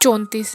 34,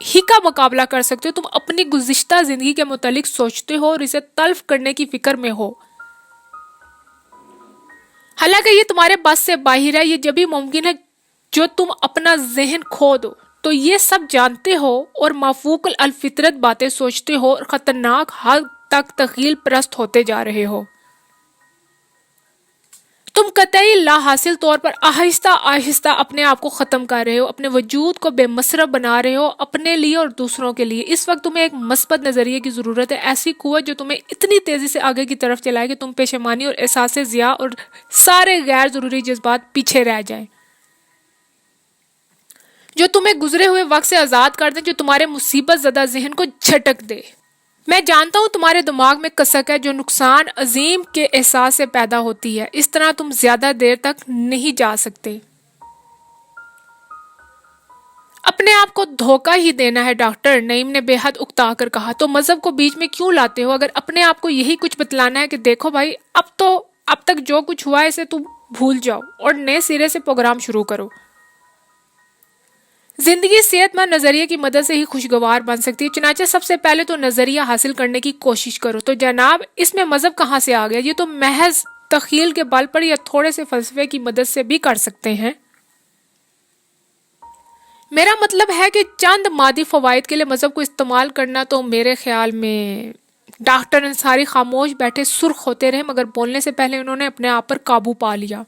ہی کا مقابلہ کر سکتے ہو، تم اپنی گزشتہ زندگی کے متعلق سوچتے ہو اور اسے تلف کرنے کی فکر میں ہو، حالانکہ یہ تمہارے بس سے باہر ہے۔ یہ جبھی ممکن ہے جو تم اپنا ذہن کھو دو، تو یہ سب جانتے ہو اور مافوق الفطرت باتیں سوچتے ہو اور خطرناک حد تک تخیل پرست ہوتے جا رہے ہو۔ تم قطعی لا حاصل طور پر آہستہ آہستہ اپنے آپ کو ختم کر رہے ہو، اپنے وجود کو بے مصرف بنا رہے ہو، اپنے لیے اور دوسروں کے لیے۔ اس وقت تمہیں ایک مثبت نظریے کی ضرورت ہے، ایسی قوت جو تمہیں اتنی تیزی سے آگے کی طرف چلائے کہ تم پشیمانی اور احساس ضیاع اور سارے غیر ضروری جذبات پیچھے رہ جائیں، جو تمہیں گزرے ہوئے وقت سے آزاد کر دے، جو تمہارے مصیبت زدہ ذہن کو جھٹک دے۔ میں جانتا ہوں تمہارے دماغ میں کسک ہے جو نقصان عظیم کے احساس سے پیدا ہوتی ہے، اس طرح تم زیادہ دیر تک نہیں جا سکتے۔ اپنے آپ کو دھوکہ ہی دینا ہے ڈاکٹر، نعیم نے بے حد اکتا کر کہا۔ تو مذہب کو بیچ میں کیوں لاتے ہو؟ اگر اپنے آپ کو یہی کچھ بتلانا ہے کہ دیکھو بھائی، اب تک جو کچھ ہوا ہے اسے تم بھول جاؤ اور نئے سرے سے پروگرام شروع کرو۔ زندگی صحت مند نظریے کی مدد سے ہی خوشگوار بن سکتی ہے، چنانچہ سب سے پہلے تو نظریہ حاصل کرنے کی کوشش کرو۔ تو جناب، اس میں مذہب کہاں سے آ گیا؟ یہ تو محض تخیل کے بل پر یا تھوڑے سے فلسفے کی مدد سے بھی کر سکتے ہیں۔ میرا مطلب ہے کہ چند مادی فوائد کے لیے مذہب کو استعمال کرنا تو میرے خیال میں… ڈاکٹر انصاری خاموش بیٹھے سرخ ہوتے رہے، مگر بولنے سے پہلے انہوں نے اپنے آپ پر قابو پا لیا۔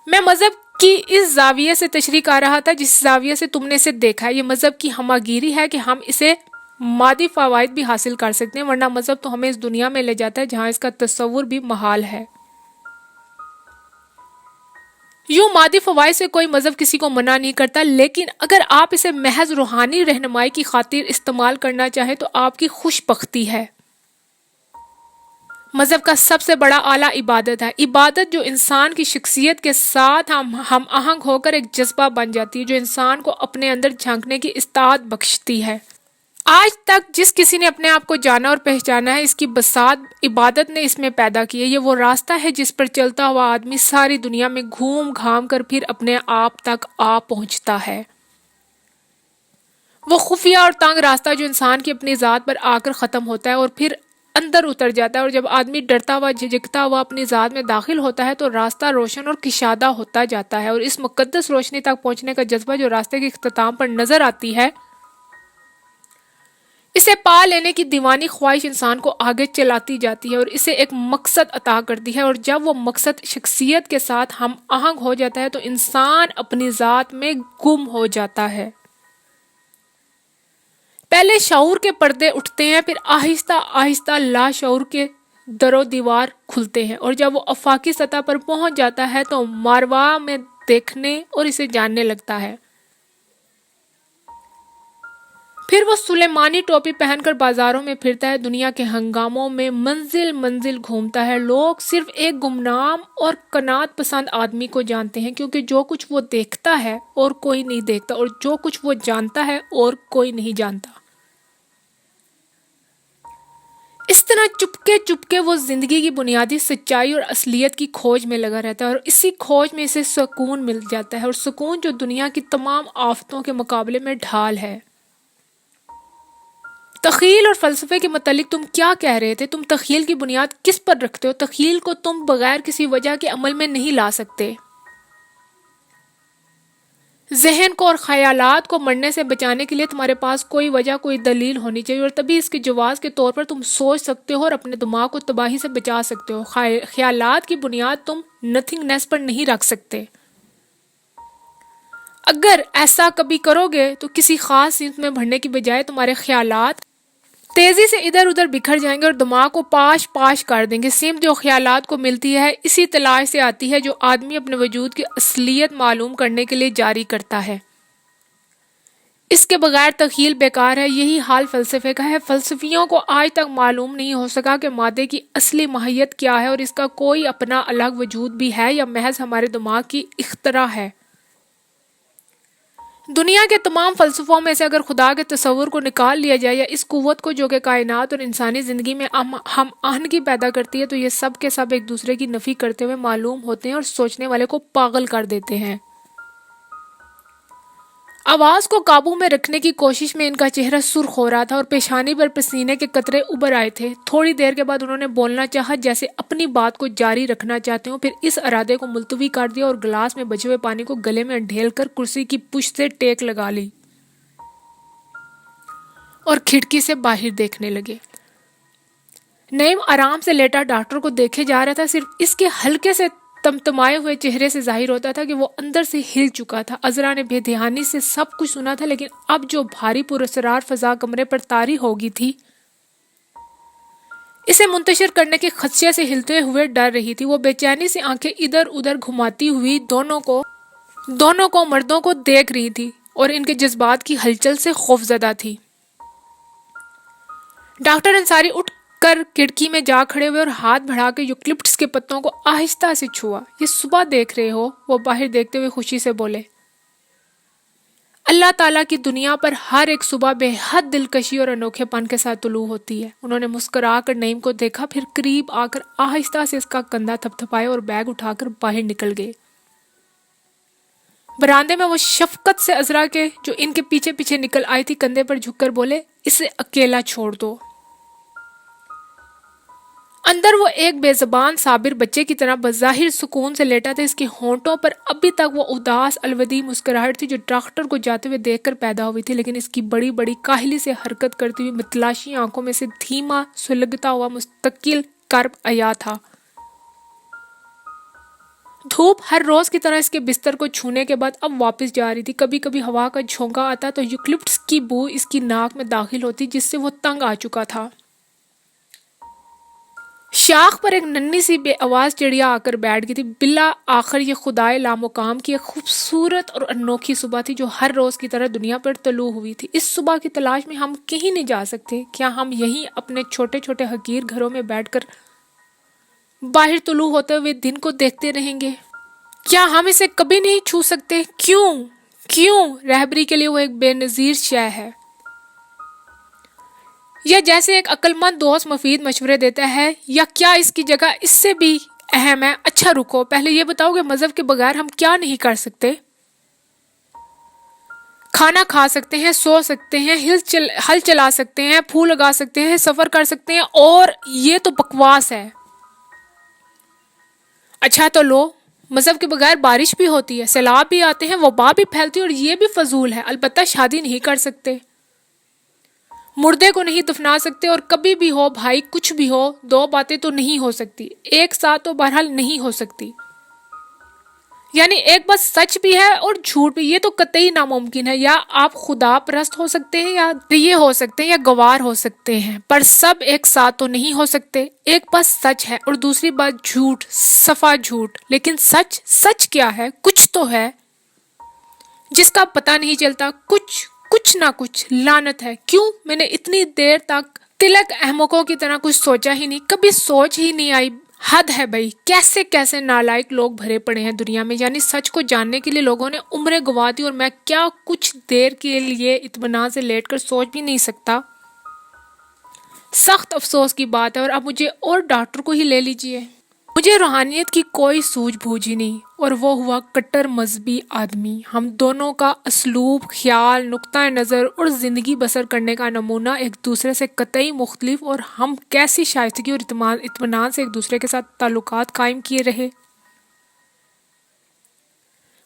میں مذہب کی اس زاویے سے تشریح کر رہا تھا جس زاویے سے تم نے اسے دیکھا ہے۔ یہ مذہب کی ہمہ گیری ہے کہ ہم اسے مادی فوائد بھی حاصل کر سکتے ہیں، ورنہ مذہب تو ہمیں اس دنیا میں لے جاتا ہے جہاں اس کا تصور بھی محال ہے۔ یوں مادی فوائد سے کوئی مذہب کسی کو منع نہیں کرتا، لیکن اگر آپ اسے محض روحانی رہنمائی کی خاطر استعمال کرنا چاہیں تو آپ کی خوش بختی ہے۔ مذہب کا سب سے بڑا آلہ عبادت ہے، عبادت جو انسان کی شخصیت کے ساتھ ہم آہنگ ہو کر ایک جذبہ بن جاتی ہے، جو انسان کو اپنے اندر جھانکنے کی استعداد بخشتی ہے۔ آج تک جس کسی نے اپنے آپ کو جانا اور پہچانا ہے، اس کی بساط عبادت نے اس میں پیدا کی ہے۔ یہ وہ راستہ ہے جس پر چلتا ہوا آدمی ساری دنیا میں گھوم گھام کر پھر اپنے آپ تک آ پہنچتا ہے۔ وہ خفیہ اور تنگ راستہ جو انسان کی اپنی ذات پر آ کر ختم ہوتا ہے اور پھر اندر اتر جاتا ہے، اور جب آدمی ڈرتا ہوا جھجکتا ہوا اپنی ذات میں داخل ہوتا ہے تو راستہ روشن اور کشادہ ہوتا جاتا ہے، اور اس مقدس روشنی تک پہنچنے کا جذبہ جو راستے کے اختتام پر نظر آتی ہے، اسے پا لینے کی دیوانی خواہش انسان کو آگے چلاتی جاتی ہے اور اسے ایک مقصد عطا کرتی ہے، اور جب وہ مقصد شخصیت کے ساتھ ہم آہنگ ہو جاتا ہے تو انسان اپنی ذات میں گم ہو جاتا ہے۔ پہلے شعور کے پردے اٹھتے ہیں، پھر آہستہ آہستہ لاشعور کے در و دیوار کھلتے ہیں، اور جب وہ آفاقی سطح پر پہنچ جاتا ہے تو ماروا میں دیکھنے اور اسے جاننے لگتا ہے۔ پھر وہ سلیمانی ٹوپی پہن کر بازاروں میں پھرتا ہے، دنیا کے ہنگاموں میں منزل منزل گھومتا ہے۔ لوگ صرف ایک گمنام اور قناعت پسند آدمی کو جانتے ہیں، کیونکہ جو کچھ وہ دیکھتا ہے اور کوئی نہیں دیکھتا، اور جو کچھ وہ جانتا ہے اور کوئی نہیں جانتا۔ اس طرح چپکے چپکے وہ زندگی کی بنیادی سچائی اور اصلیت کی کھوج میں لگا رہتا ہے، اور اسی کھوج میں اسے سکون مل جاتا ہے، اور سکون جو دنیا کی تمام آفتوں کے مقابلے میں ڈھال ہے۔ تخیل اور فلسفے کے متعلق تم کیا کہہ رہے تھے؟ تم تخیل کی بنیاد کس پر رکھتے ہو؟ تخیل کو تم بغیر کسی وجہ کے عمل میں نہیں لا سکتے۔ ذہن کو اور خیالات کو مرنے سے بچانے کے لیے تمہارے پاس کوئی وجہ، کوئی دلیل ہونی چاہیے، اور تبھی اس کے جواز کے طور پر تم سوچ سکتے ہو اور اپنے دماغ کو تباہی سے بچا سکتے ہو۔ خیالات کی بنیاد تم نتھنگنیس پر نہیں رکھ سکتے۔ اگر ایسا کبھی کرو گے تو کسی خاص سمت میں بڑھنے کی بجائے تمہارے خیالات تیزی سے ادھر ادھر بکھر جائیں گے اور دماغ کو پاش پاش کر دیں گے۔ سمت جو خیالات کو ملتی ہے اسی تلاش سے آتی ہے جو آدمی اپنے وجود کی اصلیت معلوم کرنے کے لیے جاری کرتا ہے۔ اس کے بغیر تخیل بیکار ہے۔ یہی حال فلسفے کا ہے۔ فلسفیوں کو آج تک معلوم نہیں ہو سکا کہ مادے کی اصلی ماہیت کیا ہے، اور اس کا کوئی اپنا الگ وجود بھی ہے یا محض ہمارے دماغ کی اختراع ہے۔ دنیا کے تمام فلسفوں میں سے اگر خدا کے تصور کو نکال لیا جائے یا اس قوت کو جو کہ کائنات اور انسانی زندگی میں ہم آہنگی پیدا کرتی ہے، تو یہ سب کے سب ایک دوسرے کی نفی کرتے ہوئے معلوم ہوتے ہیں اور سوچنے والے کو پاگل کر دیتے ہیں۔ آواز کو قابو میں رکھنے کی کوشش میں ان کا چہرہ سرخ ہو رہا تھا اور پیشانی پر پسینے کے قطرے ابھر آئے تھے۔ تھوڑی دیر کے بعد انہوں نے بولنا چاہا، جیسے اپنی بات کو جاری رکھنا چاہتے ہوں، پھر اس ارادے کو ملتوی کر دیا اور گلاس میں بچے ہوئے پانی کو گلے میں ڈھیل کر کرسی کی پشت سے ٹیک لگا لی اور کھڑکی سے باہر دیکھنے لگے۔ نعیم آرام سے لیٹا ڈاکٹر کو دیکھے جا رہا تھا۔ صرف اس کے ہلکے سے تمتمائے ہوئے چہرے سے ظاہر ہوتا تھا کہ وہ اندر سے ہل چکا تھا۔ عذرا نے بے دھیانی سے سب کچھ سنا تھا، لیکن اب جو بھاری پراسرار فضا کمرے پر طاری ہو گئی تھی، اسے منتشر کرنے کے خدشے سے ہلتے ہوئے ڈر رہی تھی۔ وہ بے چینی سے آنکھیں ادھر ادھر گھماتی ہوئی دونوں کو مردوں کو دیکھ رہی تھی اور ان کے جذبات کی ہلچل سے خوفزدہ تھی۔ ڈاکٹر انصاری اٹھ کر کھڑکی میں جا کھڑے ہوئے اور ہاتھ بڑھا کے یوکلپٹس کے پتوں کو آہستہ سے چھوا۔ یہ صبح دیکھ رہے ہو؟ وہ باہر دیکھتے ہوئے خوشی سے بولے۔ اللہ تعالیٰ کی دنیا پر ہر ایک صبح بے حد دلکشی اور انوکھے پن کے ساتھ طلوع ہوتی ہے۔ انہوں نے مسکرا کر نعیم کو دیکھا، پھر قریب آ کر آہستہ سے اس کا کندھا تھپتھپایا اور بیگ اٹھا کر باہر نکل گئے۔ براندے میں وہ شفقت سے عذرا کے جو ان کے پیچھے پیچھے نکل آئی تھی کندھے پر جھک کر بولے، اسے اکیلا چھوڑ دو۔ اندر وہ ایک بے زبان صابر بچے کی طرح بظاہر سکون سے لیٹا تھا۔ اس کے ہونٹوں پر ابھی تک وہ اداس الوداعی مسکراہٹ تھی جو ڈاکٹر کو جاتے ہوئے دیکھ کر پیدا ہوئی تھی، لیکن اس کی بڑی بڑی کاہلی سے حرکت کرتی ہوئی متلاشی آنکھوں میں سے دھیما سلگتا ہوا مستقل کرب آیا تھا۔ دھوپ ہر روز کی طرح اس کے بستر کو چھونے کے بعد اب واپس جا رہی تھی۔ کبھی کبھی ہوا کا جھونکا آتا تو یوکلپٹس کی بو اس کی ناک میں داخل ہوتی، جس سے وہ تنگ آ چکا تھا۔ شاخ پر ایک ننھی سی بے آواز چڑیا آ کر بیٹھ گئی تھی۔ بلا آخر یہ خدائے لامقام کی ایک خوبصورت اور انوکھی صبح تھی جو ہر روز کی طرح دنیا پر طلوع ہوئی تھی۔ اس صبح کی تلاش میں ہم کہیں نہیں جا سکتے؟ کیا ہم یہیں اپنے چھوٹے چھوٹے حقیر گھروں میں بیٹھ کر باہر طلوع ہوتے ہوئے دن کو دیکھتے رہیں گے؟ کیا ہم اسے کبھی نہیں چھو سکتے؟ کیوں رہبری کے لیے وہ ایک بے نظیر شے ہے۔ یا جیسے ایک عقل مند دوست مفید مشورے دیتا ہے، یا کیا اس کی جگہ اس سے بھی اہم ہے؟ اچھا رکو، پہلے یہ بتاؤ کہ مذہب کے بغیر ہم کیا نہیں کر سکتے؟ کھانا کھا سکتے ہیں، سو سکتے ہیں، ہل چلا سکتے ہیں، پھول لگا سکتے ہیں، سفر کر سکتے ہیں، اور یہ تو بکواس ہے۔ اچھا تو لو، مذہب کے بغیر بارش بھی ہوتی ہے، سیلاب بھی آتے ہیں، وبا بھی پھیلتی ہے، اور یہ بھی فضول ہے۔ البتہ شادی نہیں کر سکتے، مردے کو نہیں دفنا سکتے، اور کبھی بھی ہو بھائی کچھ بھی ہو، دو باتیں تو نہیں ہو سکتی، ایک ساتھ تو بہرحال نہیں ہو سکتی۔ یعنی ایک بات سچ بھی ہے اور جھوٹ بھی، یہ تو قطعی ناممکن ہے۔ یا آپ خدا پرست ہو سکتے ہیں، یا یہ ہو سکتے ہیں، یا گوار ہو سکتے ہیں، پر سب ایک ساتھ تو نہیں ہو سکتے۔ ایک بات سچ ہے اور دوسری بات جھوٹ، صفا جھوٹ۔ لیکن سچ کیا ہے؟ کچھ تو ہے جس کا پتہ نہیں چلتا، کچھ نہ کچھ۔ لعنت ہے، کیوں میں نے اتنی دیر تک تلک احمقوں کی طرح کچھ سوچا ہی نہیں، کبھی سوچ ہی نہیں آئی۔ حد ہے بھائی، کیسے نالائق لوگ بھرے پڑے ہیں دنیا میں۔ یعنی سچ کو جاننے کے لیے لوگوں نے عمریں گنوا دی، اور میں کیا کچھ دیر کے لیے اطمینان سے لیٹ کر سوچ بھی نہیں سکتا۔ سخت افسوس کی بات ہے، اور اب مجھے اور ڈاکٹر کو ہی لے لیجئے۔ مجھے روحانیت کی کوئی سوجھ بوجھ ہی نہیں، اور وہ ہوا کٹر مذہبی آدمی۔ ہم دونوں کا اسلوب، خیال، نقطہ نظر اور زندگی بسر کرنے کا نمونہ ایک دوسرے سے قطعی مختلف، اور ہم کیسی شائستگی اور اطمینان سے ایک دوسرے کے ساتھ تعلقات قائم کیے رہے۔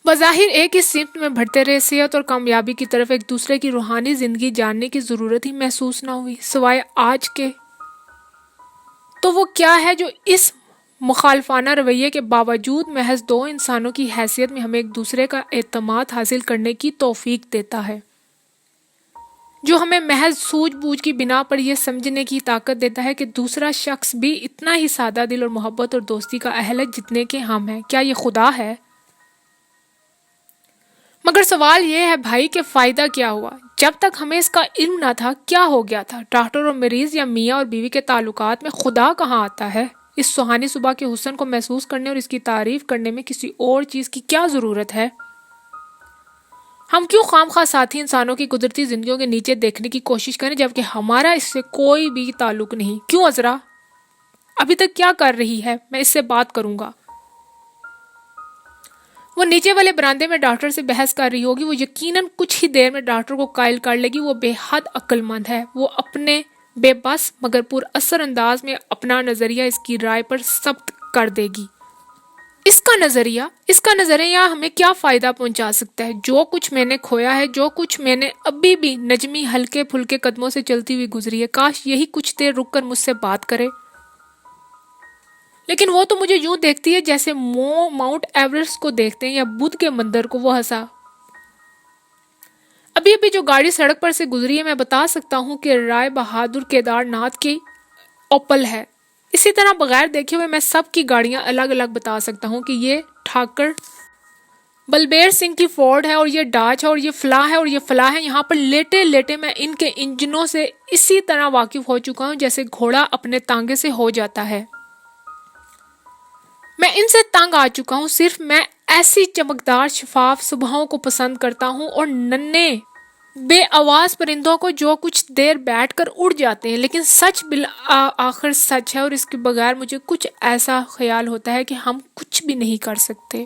بظاہر ایک ہی سمت میں بڑھتے رہے، صحت اور کامیابی کی طرف۔ ایک دوسرے کی روحانی زندگی جاننے کی ضرورت ہی محسوس نہ ہوئی، سوائے آج کے۔ تو وہ کیا ہے جو اس مخالفانہ رویے کے باوجود محض دو انسانوں کی حیثیت میں ہمیں ایک دوسرے کا اعتماد حاصل کرنے کی توفیق دیتا ہے، جو ہمیں محض سوجھ بوجھ کی بنا پر یہ سمجھنے کی طاقت دیتا ہے کہ دوسرا شخص بھی اتنا ہی سادہ دل اور محبت اور دوستی کا اہل ہے جتنے کہ ہم ہیں؟ کیا یہ خدا ہے؟ مگر سوال یہ ہے بھائی کہ فائدہ کیا ہوا؟ جب تک ہمیں اس کا علم نہ تھا کیا ہو گیا تھا؟ ڈاکٹر اور مریض یا میاں اور بیوی کے تعلقات میں خدا کہاں آتا ہے؟ اس سہانی صبح کے حسن کو محسوس کرنے اور اس کی تعریف کرنے میں کسی اور چیز کی کیا ضرورت ہے؟ ہم کیوں خواہ ساتھی انسانوں کی قدرتی زندگیوں کے نیچے دیکھنے کی کوشش کریں جبکہ ہمارا اس سے کوئی بھی تعلق نہیں؟ کیوں عذرا ابھی تک کیا کر رہی ہے؟ میں اس سے بات کروں گا۔ وہ نیچے والے برآمدے میں ڈاکٹر سے بحث کر رہی ہوگی. وہ یقیناً کچھ ہی دیر میں ڈاکٹر کو قائل کر لے گی. وہ بے حد عقل مند ہے. وہ اپنے بے بس مگر پر اثر انداز میں اپنا نظریہ اس کی رائے پر ثبت کر دے گی. اس کا نظریہ ہمیں کیا فائدہ پہنچا سکتا ہے؟ جو کچھ میں نے کھویا ہے، جو کچھ میں نے ابھی بھی نجمی ہلکے پھلکے قدموں سے چلتی ہوئی گزری ہے، کاش یہی کچھ دیر رک کر مجھ سے بات کرے. لیکن وہ تو مجھے یوں دیکھتی ہے جیسے ماؤنٹ ایورسٹ کو دیکھتے ہیں یا بدھ کے مندر کو. وہ ہنسا. ابھی جو گاڑی سڑک پر سے گزری ہے میں بتا سکتا ہوں کہ رائے بہادر کیدار ناتھ کی اوپل ہے. اسی طرح بغیر دیکھے ہوئے میں سب کی گاڑیاں الگ الگ بتا سکتا ہوں کہ یہ ٹھاکر بلبیر سنگھ کی فورڈ ہے اور یہ ڈاج ہے اور یہ فلاں ہے اور یہ فلاں ہے. یہاں پر لیٹے لیٹے میں ان کے انجنوں سے اسی طرح واقف ہو چکا ہوں جیسے گھوڑا اپنے تانگے سے ہو جاتا ہے. میں ان سے تنگ آ چکا ہوں. صرف میں ایسی چمکدار شفاف صبحوں کو پسند کرتا ہوں اور ننھے بے آواز پرندوں کو جو کچھ دیر بیٹھ کر اڑ جاتے ہیں. لیکن سچ بالآخر سچ ہے اور اس کے بغیر مجھے کچھ ایسا خیال ہوتا ہے کہ ہم کچھ بھی نہیں کر سکتے.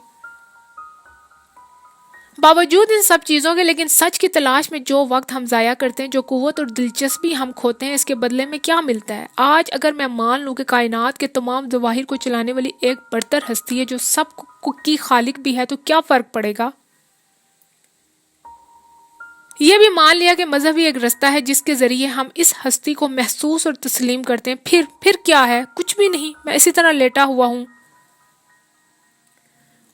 باوجود ان سب چیزوں کے لیکن سچ کی تلاش میں جو وقت ہم ضائع کرتے ہیں، جو قوت اور دلچسپی ہم کھوتے ہیں، اس کے بدلے میں کیا ملتا ہے؟ آج اگر میں مان لوں کہ کائنات کے تمام ظواہر کو چلانے والی ایک برتر ہستی ہے جو سب کی خالق بھی ہے، تو کیا فرق پڑے گا؟ یہ بھی مان لیا کہ مذہب ہی ایک رستہ ہے جس کے ذریعے ہم اس ہستی کو محسوس اور تسلیم کرتے ہیں. پھر کیا ہے؟ کچھ بھی نہیں. میں اسی طرح لیٹا ہوا ہوں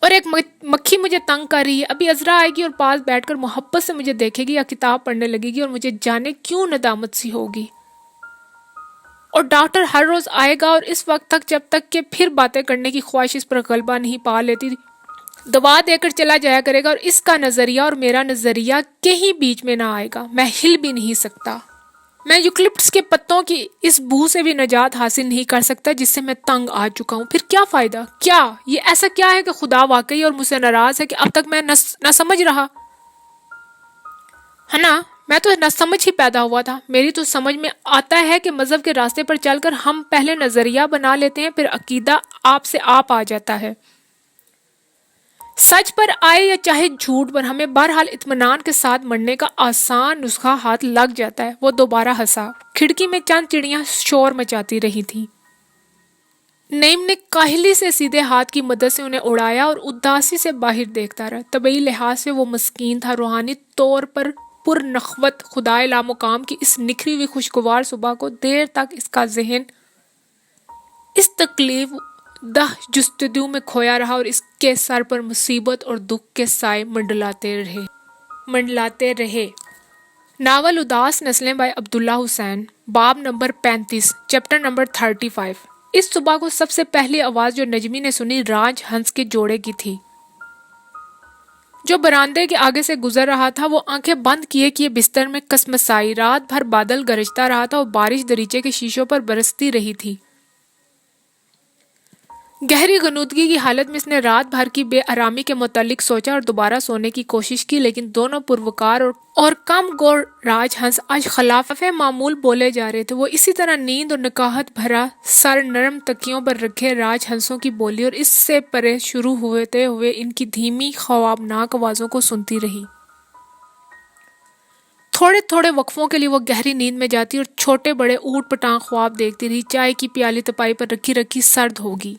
اور ایک مکھی مجھے تنگ کر رہی ہے. ابھی عذرا آئے گی اور پاس بیٹھ کر محبت سے مجھے دیکھے گی یا کتاب پڑھنے لگے گی اور مجھے جانے کیوں ندامت سی ہوگی. اور ڈاکٹر ہر روز آئے گا اور اس وقت تک جب تک کہ پھر باتیں کرنے کی خواہش اس پر غلبہ نہیں پا لیتی دوا دے کر چلا جایا کرے گا اور اس کا نظریہ اور میرا نظریہ کہیں بیچ میں نہ آئے گا. میں ہل بھی نہیں سکتا. میں یوکلپٹس کے پتوں کی اس بو سے بھی نجات حاصل نہیں کر سکتا جس سے میں تنگ آ چکا ہوں. پھر کیا فائدہ؟ کیا یہ ایسا کیا ہے کہ خدا واقعی اور مجھ سے ناراض ہے کہ اب تک میں نہ سمجھ رہا ہے نا؟ میں تو نہ سمجھ ہی پیدا ہوا تھا. میری تو سمجھ میں آتا ہے کہ مذہب کے راستے پر چل کر ہم پہلے نظریہ بنا لیتے ہیں، پھر عقیدہ آپ سے آپ آ جاتا ہے. سچ پر آئے یا چاہے جھوٹ پر، ہمیں بہرحال اطمینان کے ساتھ مرنے کا آسان نسخہ ہاتھ لگ جاتا ہے. وہ دوبارہ ہنسا. کھڑکی میں چند چڑیاں شور مچاتی رہی تھیں. نعیم نے کاہلی سے سیدھے ہاتھ کی مدد سے انہیں اڑایا اور اداسی سے باہر دیکھتا رہا. طبعی لحاظ سے وہ مسکین تھا. روحانی طور پر نخوت خدائے لامقام کی اس نکھری ہوئی خوشگوار صبح کو دیر تک اس کا ذہن اس تکلیف دہ جستجو میں کھویا رہا اور اس کے سر پر مصیبت اور دکھ کے سائے منڈلاتے رہے. ناول اداس نسلیں بائی عبداللہ حسین، باب نمبر 35، چیپٹر نمبر 35۔ اس صبح کو سب سے پہلی آواز جو نجمی نے سنی راج ہنس کے جوڑے کی تھی جو برآمدے کے آگے سے گزر رہا تھا. وہ آنکھیں بند کیے بستر میں کسمسائی. رات بھر بادل گرجتا رہا تھا اور بارش دریچے کے شیشوں پر برستی رہی تھی. گہری غنودگی کی حالت میں اس نے رات بھر کی بے آرامی کے متعلق سوچا اور دوبارہ سونے کی کوشش کی، لیکن دونوں پروکار اور کم گور راج ہنس آج خلاف معمول بولے جا رہے تھے. وہ اسی طرح نیند اور نکاہت بھرا سر نرم تکیوں پر رکھے راج ہنسوں کی بولی اور اس سے پرے شروع ہوتے ہوئے ان کی دھیمی خوابناک آوازوں کو سنتی رہی. تھوڑے تھوڑے وقفوں کے لیے وہ گہری نیند میں جاتی اور چھوٹے بڑے اوٹ پٹانگ خواب دیکھتی رہی. چائے کی پیالی تپائی پر رکھی سرد ہوگی.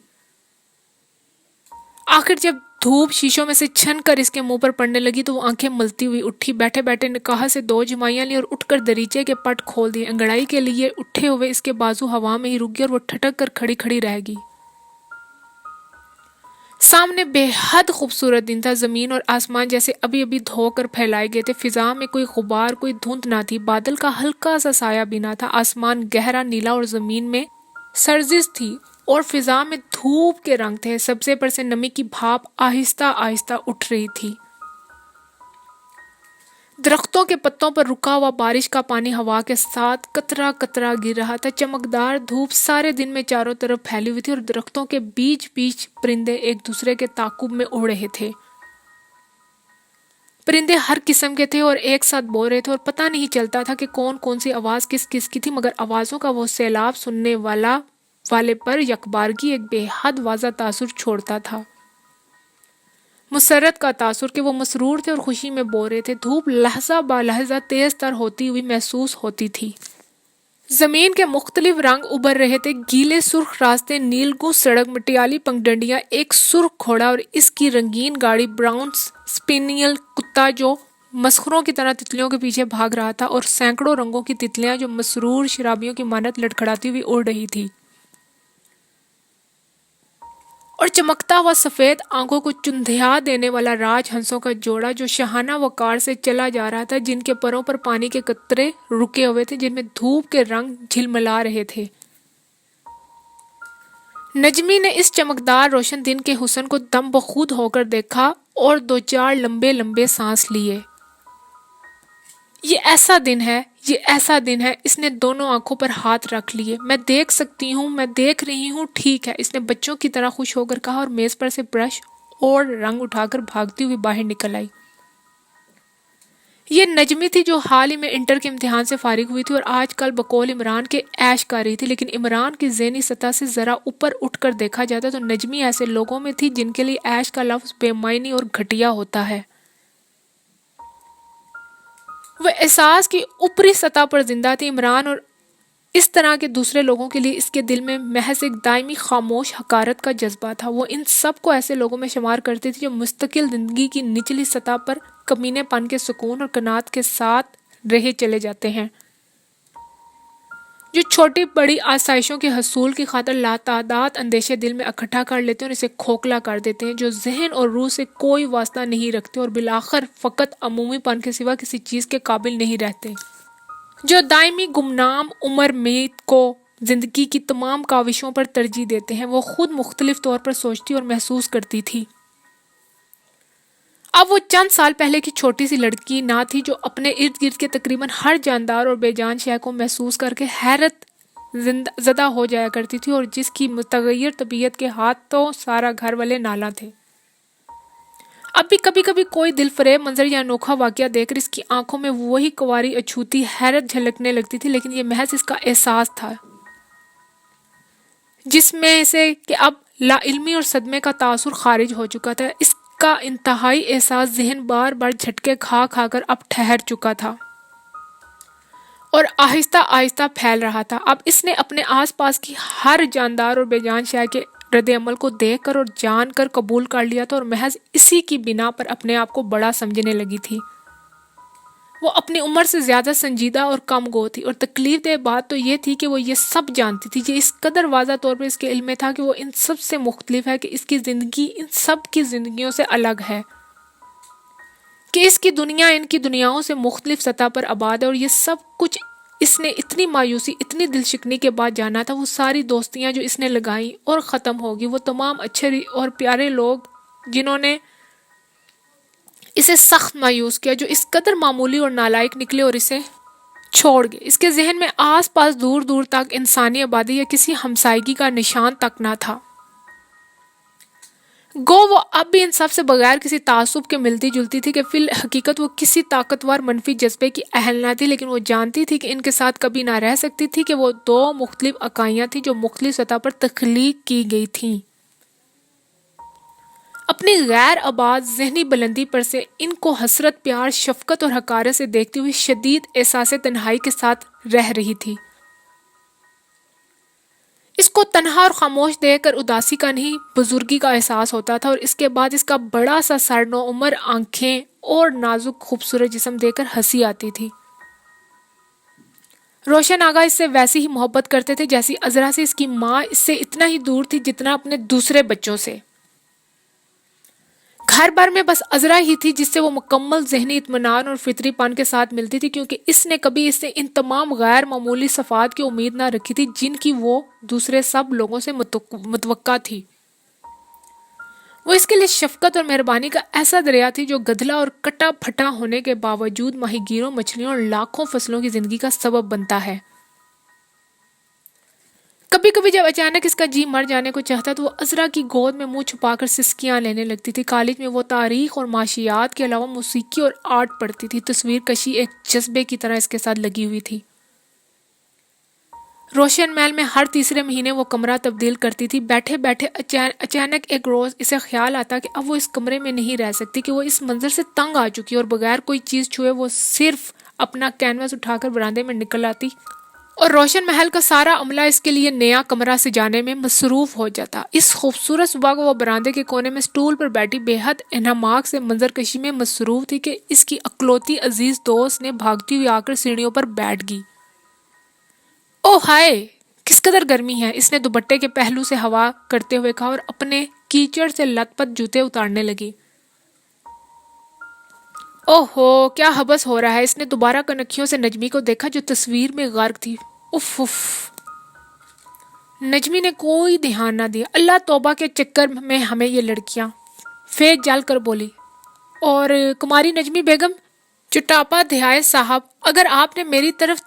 آخر جب دھوپ شیشوں میں سے چھن کر اس کے منہ پر پڑنے لگی تو وہ آنکھیں ملتی ہوئی اٹھی. بیٹھے بیٹھے نکاح سے 2 جمائیاں لی اور اٹھ کر دریچے کے پٹ کھول دیے. انگڑائی کے لیے اٹھے ہوئے اس کے بازو ہوا میں ہی رک گئے اور وہ ٹھٹک کر کھڑی رہ گئی. سامنے بے حد خوبصورت دن تھا. زمین اور آسمان جیسے ابھی دھو کر پھیلائے گئے تھے. فضا میں کوئی غبار، کوئی دھند نہ تھی. بادل کا ہلکا سا سایہ بھی نہ تھا. آسمان گہرا نیلا اور زمین میں سرزش تھی اور فضا میں دھوپ کے رنگ تھے. سبزے پر سے نمی کی بھاپ آہستہ آہستہ اٹھ رہی تھی. درختوں کے پتوں پر رکا ہوا بارش کا پانی ہوا کے ساتھ قطرہ قطرہ گر رہا تھا. چمکدار دھوپ سارے دن میں چاروں طرف پھیلی ہوئی تھی اور درختوں کے بیچ پرندے ایک دوسرے کے تعاقب میں اڑ رہے تھے. پرندے ہر قسم کے تھے اور ایک ساتھ بول رہے تھے اور پتہ نہیں چلتا تھا کہ کون سی آواز کس کی تھی، مگر آوازوں کا وہ سیلاب سننے والے پر یکبارگی ایک بے حد واضح تاثر چھوڑتا تھا. مسرت کا تاثر کہ وہ مسرور تھے اور خوشی میں بو رہے تھے. دھوپ لحظہ با لحظہ تیز تر ہوتی ہوئی محسوس ہوتی تھی. زمین کے مختلف رنگ ابھر رہے تھے، گیلے سرخ راستے، نیلگوں سڑک، مٹیالی پگڈنڈیاں، ایک سرخ گھوڑا اور اس کی رنگین گاڑی، براؤن سپینیل کتا جو مسخروں کی طرح تتلیوں کے پیچھے بھاگ رہا تھا، اور سینکڑوں رنگوں کی تتلیاں جو مسرور شرابیوں کی مانند لڑکھڑاتی ہوئی اڑ رہی تھی. اور چمکتا ہوا سفید آنکھوں کو چندھیا دینے والا راج ہنسوں کا جوڑا جو شاہانہ وقار سے چلا جا رہا تھا، جن کے پروں پر پانی کے قطرے رکے ہوئے تھے، جن میں دھوپ کے رنگ جھلملا رہے تھے. نجمی نے اس چمکدار روشن دن کے حسن کو دم بخود ہو کر دیکھا اور دو چار لمبے لمبے سانس لیے. یہ ایسا دن ہے، یہ ایسا دن ہے. اس نے دونوں آنکھوں پر ہاتھ رکھ لیے. میں دیکھ سکتی ہوں، میں دیکھ رہی ہوں. ٹھیک ہے، اس نے بچوں کی طرح خوش ہو کر کہا اور میز پر سے برش اور رنگ اٹھا کر بھاگتی ہوئی باہر نکل آئی. یہ نجمی تھی جو حال ہی میں انٹر کے امتحان سے فارغ ہوئی تھی اور آج کل بقول عمران کے عیش کر رہی تھی. لیکن عمران کی ذہنی سطح سے ذرا اوپر اٹھ کر دیکھا جاتا تو نجمی ایسے لوگوں میں تھی جن کے لیے عیش کا لفظ بے معنی اور گھٹیا ہوتا ہے. وہ احساس کی اوپری سطح پر زندہ تھی. عمران اور اس طرح کے دوسرے لوگوں کے لیے اس کے دل میں محض ایک دائمی خاموش حقارت کا جذبہ تھا. وہ ان سب کو ایسے لوگوں میں شمار کرتی تھی جو مستقل زندگی کی نچلی سطح پر کمینے پن کے سکون اور کنات کے ساتھ رہے چلے جاتے ہیں، جو چھوٹی بڑی آسائشوں کے حصول کی خاطر لاتعداد اندیشے دل میں اکٹھا کر لیتے ہیں اور اسے کھوکھلا کر دیتے ہیں، جو ذہن اور روح سے کوئی واسطہ نہیں رکھتے اور بالآخر فقط عمومی پن کے سوا کسی چیز کے قابل نہیں رہتے، جو دائمی گمنام عمر میت کو زندگی کی تمام کاوشوں پر ترجیح دیتے ہیں. وہ خود مختلف طور پر سوچتی اور محسوس کرتی تھی. اب وہ چند سال پہلے کی چھوٹی سی لڑکی نہ تھی جو اپنے ارد گرد کے تقریباً ہر جاندار اور بے جان شے کو محسوس کر کے حیرت زدہ ہو جایا کرتی تھی، اور جس کی متغیر طبیعت کے ہاتھوں سارا گھر والے نالاں تھے. اب بھی کبھی کبھی کوئی دل فریب منظر یا انوکھا واقعہ دیکھ کر اس کی آنکھوں میں وہی کنواری اچھوتی حیرت جھلکنے لگتی تھی، لیکن یہ محض اس کا احساس تھا جس میں سے کہ اب لا علمی اور صدمے کا تاثر خارج ہو چکا تھا. اس کا انتہائی احساس ذہن بار بار جھٹکے کھا کھا کر اب ٹھہر چکا تھا اور آہستہ آہستہ پھیل رہا تھا. اب اس نے اپنے آس پاس کی ہر جاندار اور بے جان شے کے رد عمل کو دیکھ کر اور جان کر قبول کر لیا تھا اور محض اسی کی بنا پر اپنے آپ کو بڑا سمجھنے لگی تھی. وہ اپنی عمر سے زیادہ سنجیدہ اور کم گو تھی، اور تکلیف دہ بات تو یہ تھی کہ وہ یہ سب جانتی تھی. یہ اس قدر واضح طور پر اس کے علم میں تھا کہ وہ ان سب سے مختلف ہے، کہ اس کی زندگی ان سب کی زندگیوں سے الگ ہے، کہ اس کی دنیا ان کی دنیاؤں سے مختلف سطح پر آباد ہے. اور یہ سب کچھ اس نے اتنی مایوسی، اتنی دل شکنی کے بعد جانا تھا. وہ ساری دوستیاں جو اس نے لگائیں اور ختم ہوگی، وہ تمام اچھے اور پیارے لوگ جنہوں نے اسے سخت مایوس کیا، جو اس قدر معمولی اور نالائق نکلے اور اسے چھوڑ گئے. اس کے ذہن میں آس پاس دور دور تک انسانی آبادی یا کسی ہمسائیگی کا نشان تک نہ تھا. گو وہ اب بھی ان سب سے بغیر کسی تعصب کے ملتی جلتی تھی، کہ فی الحقیقت وہ کسی طاقتور منفی جذبے کی اہل نہ تھی، لیکن وہ جانتی تھی کہ ان کے ساتھ کبھی نہ رہ سکتی تھی، کہ وہ دو مختلف اکائیاں تھیں جو مختلف سطح پر تخلیق کی گئی تھیں. اپنی غیر آباد ذہنی بلندی پر سے ان کو حسرت، پیار، شفقت اور حقارت سے دیکھتی ہوئی شدید احساس تنہائی کے ساتھ رہ رہی تھی. اس کو تنہا اور خاموش دیکھ کر اداسی کا نہیں بزرگی کا احساس ہوتا تھا، اور اس کے بعد اس کا بڑا سا سر نو عمر آنکھیں اور نازک خوبصورت جسم دیکھ کر ہنسی آتی تھی. روشن آغا اس سے ویسی ہی محبت کرتے تھے جیسی عذرا سے اس کی ماں اس سے اتنا ہی دور تھی جتنا اپنے دوسرے بچوں سے. گھر بھر میں بس عذرا ہی تھی جس سے وہ مکمل ذہنی اطمینان اور فطری پن کے ساتھ ملتی تھی، کیونکہ اس نے کبھی اس سے ان تمام غیر معمولی صفات کی امید نہ رکھی تھی جن کی وہ دوسرے سب لوگوں سے متوقع تھی. وہ اس کے لیے شفقت اور مہربانی کا ایسا دریا تھی جو گدھلا اور کٹا پھٹا ہونے کے باوجود ماہی گیروں، مچھلیوں اور لاکھوں فصلوں کی زندگی کا سبب بنتا ہے. کبھی کبھی جب اچانک اس کا جی مر جانے کو چاہتا تو وہ عذرا کی گود میں منہ چھپا کر سسکیاں لینے لگتی تھی. کالج میں وہ تاریخ اور معاشیات کے علاوہ موسیقی اور آرٹ پڑھتی تھی. تصویر کشی ایک جذبے کی طرح اس کے ساتھ لگی ہوئی تھی. روشن محل میں ہر تیسرے مہینے وہ کمرہ تبدیل کرتی تھی. بیٹھے بیٹھے اچانک ایک روز اسے خیال آتا کہ اب وہ اس کمرے میں نہیں رہ سکتی، کہ وہ اس منظر سے تنگ آ چکی اور بغیر کوئی چیز چھوئے وہ صرف اپنا کینوس اٹھا کر برآمدے میں نکل آتی اور روشن محل کا سارا عملہ اس کے لیے نیا کمرہ سجانے میں مصروف ہو جاتا. اس خوبصورت صبح کو وہ برآمدے کے کونے میں سٹول پر بیٹھی بے حد انہماک سے منظر کشی میں مصروف تھی کہ اس کی اکلوتی عزیز دوست نے بھاگتی ہوئی آ کر سیڑھیوں پر بیٹھ گئی. او ہائے، کس قدر گرمی ہے، اس نے دوپٹے کے پہلو سے ہوا کرتے ہوئے کہا اور اپنے کیچڑ سے لت پت جوتے اتارنے لگی. اوہ ہو، کیا حبس ہو رہا ہے. اس نے دوبارہ کنکھیوں سے نجمی کو دیکھا جو تصویر میں غرق تھی. If if. نجمی نے کوئی دھیان نہ دیا. اللہ توبہ کے چکر میں ہمیں یہ لڑکیاں. فے جل کر بولی. اور کماری نجمی بیگم، چٹاپادھیائے صاحب، اگر آپ نے میری طرف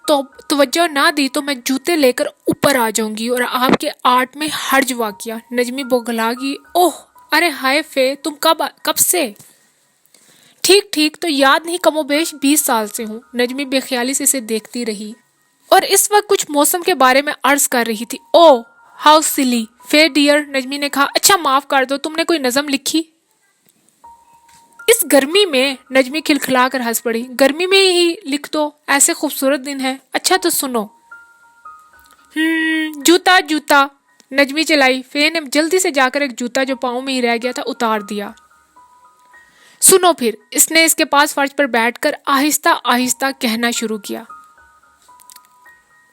توجہ نہ دی تو میں جوتے لے کر اوپر آ جاؤں گی اور آپ کے آرٹ میں حرج واقعہ. نجمی بوگھلا گئی. اوہ ارے ہائے فے، تم کب سے؟ ٹھیک تو یاد نہیں، کم و بیش 20 سال سے ہوں. نجمی بے خیالی سے اسے دیکھتی رہی اور اس وقت کچھ موسم کے بارے میں عرض کر رہی تھی. او ہاؤ سلی فے ڈیئر، نجمی نے کہا. اچھا معاف کر دو، تم نے کوئی نظم لکھی؟ اس گرمی میں؟ نجمی کھلکھلا کر ہنس پڑی. گرمی میں ہی لکھ دو، ایسے خوبصورت دن ہے. اچھا تو سنو. جوتا. نجمی چلائی. فے نے جلدی سے جا کر ایک جوتا جو پاؤں میں ہی رہ گیا تھا اتار دیا. سنو پھر. اس نے اس کے پاس فرش پر بیٹھ کر آہستہ آہستہ کہنا شروع کیا.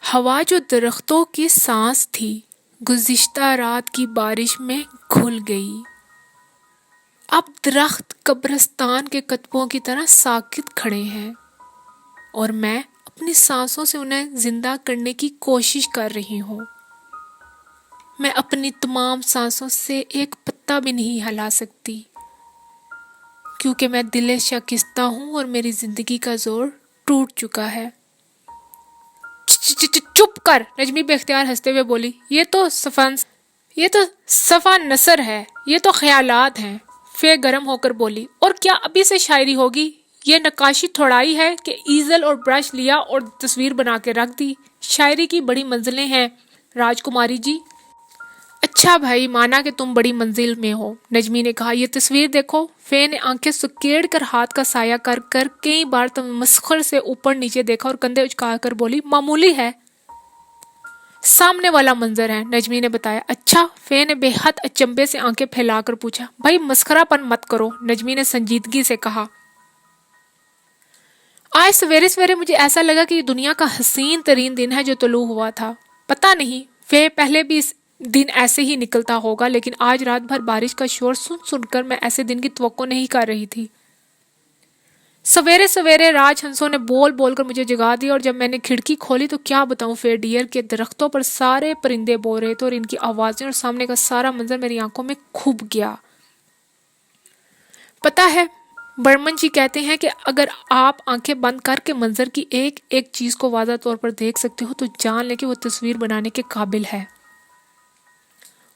ہوا جو درختوں کی سانس تھی گزشتہ رات کی بارش میں گھل گئی. اب درخت قبرستان کے کتبوں کی طرح ساکت کھڑے ہیں اور میں اپنی سانسوں سے انہیں زندہ کرنے کی کوشش کر رہی ہوں. میں اپنی تمام سانسوں سے ایک پتا بھی نہیں ہلا سکتی کیونکہ میں دل شکستہ ہوں اور میری زندگی کا زور ٹوٹ چکا ہے. چپ کر، نجمی بے اختیار ہنستے ہوئے بولی. یہ تو صفا نثر ہے، یہ تو خیالات ہیں. فے گرم ہو کر بولی. اور کیا ابھی سے شاعری ہوگی؟ یہ نقاشی تھوڑائی ہے کہ ایزل اور برش لیا اور تصویر بنا کے رکھ دی. شاعری کی بڑی منزلیں ہیں راجکماری جی. اچھا بھائی، مانا کہ تم بڑی منزل میں ہو. نجمی نے کہا. یہ تصویر دیکھو. فے نے آنکھیں سکیڑ کر ہاتھ کا سایہ کر کئی بار تمسخر سے اوپر نیچے دیکھا اور کندھے اچکا کر بولی. معمولی ہے، سامنے والا منظر ہے. نجمی نے بتایا. اچھا. فے نے بے حد اچنبے سے آنکھیں پھیلا کر پوچھا. بھائی مسخرہ پن مت کرو، نجمی نے سنجیدگی سے کہا. آج سویرے سویرے مجھے ایسا لگا کہ یہ دنیا کا حسین ترین دن ہے جو طلوع ہوا تھا. پتہ نہیں فے، پہلے بھی اس دن ایسے ہی نکلتا ہوگا، لیکن آج رات بھر بارش کا شور سن کر میں ایسے دن کی توقع نہیں کر رہی تھی. سویرے سویرے راج ہنسوں نے بول بول کر مجھے جگا دیا اور جب میں نے کھڑکی کھولی تو کیا بتاؤں فے ڈیئر کے درختوں پر سارے پرندے بول رہے تھے اور ان کی آوازیں اور سامنے کا سارا منظر میری آنکھوں میں کھب گیا. پتہ ہے، برمن جی کہتے ہیں کہ اگر آپ آنکھیں بند کر کے منظر کی ایک ایک چیز کو واضح طور پر دیکھ سکتے ہو تو جان لیں کہ وہ تصویر بنانے کے قابل ہے.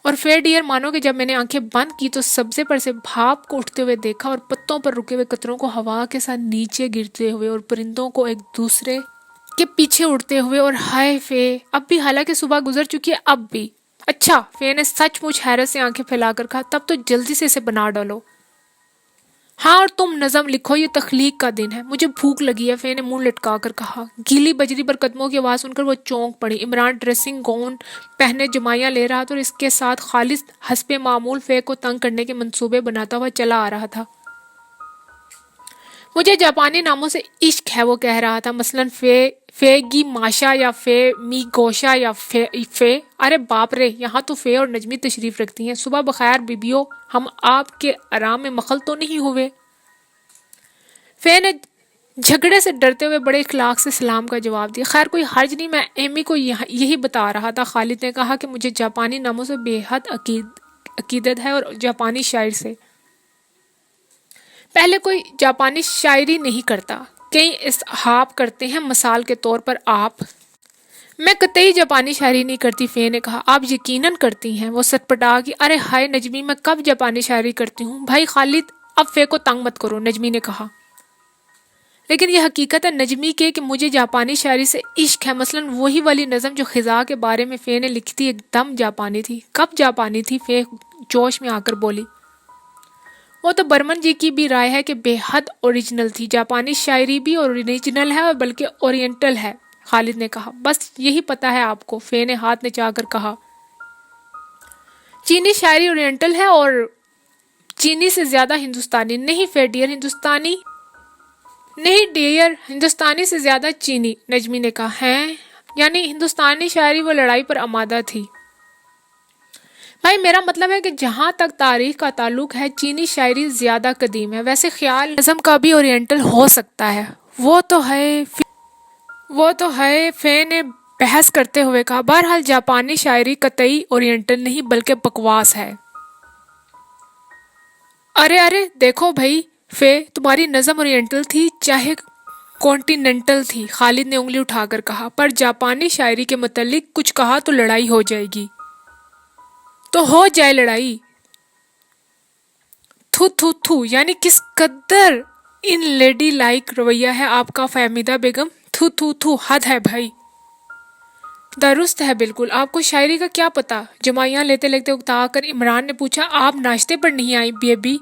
اور فے ڈیئر مانو کہ جب میں نے آنکھیں بند کی تو سبزے پر سے بھاپ کو اٹھتے ہوئے دیکھا اور پتوں پر رکے ہوئے قطروں کو ہوا کے ساتھ نیچے گرتے ہوئے اور پرندوں کو ایک دوسرے کے پیچھے اڑتے ہوئے. اور ہائے فے، اب بھی، حالانکہ صبح گزر چکی ہے اب بھی. اچھا. فے نے سچ مچ حیرت سے آنکھیں پھیلا کر کہا. تب تو جلدی سے اسے بنا ڈالو. ہاں، اور تم نظم لکھو، یہ تخلیق کا دن ہے. مجھے بھوک لگی ہے، فے نے منہ لٹکا کر کہا. گیلی بجری پر قدموں کی آواز سن کر وہ چونک پڑی. عمران ڈریسنگ گاؤن پہنے جمائیاں لے رہا تھا اور اس کے ساتھ خالص حسب معمول فے کو تنگ کرنے کے منصوبے بناتا ہوا چلا آ رہا تھا. مجھے جاپانی ناموں سے عشق ہے، وہ کہہ رہا تھا. مثلاً فے گی ماشا یا فے می گوشا یا فے. ارے باپ رے، یہاں تو فے اور نجمی تشریف رکھتی ہیں. صبح بخیر بیبیو، ہم آپ کے آرام میں مخل تو نہیں ہوئے؟ فے نے جھگڑے سے ڈرتے ہوئے بڑے اخلاق سے سلام کا جواب دیا. خیر کوئی حرج نہیں، میں ایمی کو یہی بتا رہا تھا. خالد نے کہا کہ مجھے جاپانی ناموں سے بے حد عقیدت ہے اور جاپانی شاعر سے. پہلے کوئی جاپانی شاعری نہیں کرتا، کئی اصحاب کرتے ہیں. مثال کے طور پر آپ. میں قطعی جاپانی شاعری نہیں کرتی، فے نے کہا. آپ یقیناً کرتی ہیں، وہ سٹپٹا گئی. ارے ہائے نجمی، میں کب جاپانی شاعری کرتی ہوں؟ بھائی خالد، اب فے کو تنگ مت کرو، نجمی نے کہا. لیکن یہ حقیقت ہے نجمی کے کہ مجھے جاپانی شاعری سے عشق ہے، مثلاً وہی والی نظم جو خزاں کے بارے میں فے نے لکھی تھی ایک دم جاپانی تھی۔ کب جاپانی تھی؟ فے جوش میں آ کر بولی۔ وہ تو برمن جی کی بھی رائے ہے کہ بے حد اوریجنل تھی۔ جاپانی شاعری بھی اوریجنل ہے اور بلکہ اورینٹل ہے، خالد نے کہا۔ بس یہی پتا ہے آپ کو، فے نے ہاتھ نچا کر کہا۔ چینی شاعری اورینٹل ہے اور چینی سے زیادہ ہندوستانی نہیں فے ڈیئر، ہندوستانی نہیں ڈیئر، ہندوستانی سے زیادہ چینی، نجمی نے کہا۔ ہیں یعنی ہندوستانی شاعری وہ لڑائی پر آمادہ تھی۔ بھائی میرا مطلب ہے کہ جہاں تک تاریخ کا تعلق ہے چینی شاعری زیادہ قدیم ہے، ویسے خیال نظم کا بھی اورینٹل ہو سکتا ہے۔ وہ تو ہے فے نے بحث کرتے ہوئے کہا۔ بہرحال جاپانی شاعری قطعی اورینٹل نہیں بلکہ بکواس ہے۔ ارے دیکھو بھائی فے، تمہاری نظم اورینٹل تھی چاہے کانٹیننٹل تھی، خالد نے انگلی اٹھا کر کہا، پر جاپانی شاعری کے متعلق کچھ کہا تو لڑائی ہو جائے گی۔ تو ہو جائے لڑائی۔ تھو یعنی کس قدر ان لیڈی لائک رویہ ہے آپ کا فہمیدہ بیگم، تھو حد ہے بھائی۔ درست ہے بالکل، آپ کو شاعری کا کیا پتا؟ جمائیاں لیتے لیتے اکتا کر عمران نے پوچھا۔ آپ ناشتے پر نہیں آئی بیبی؟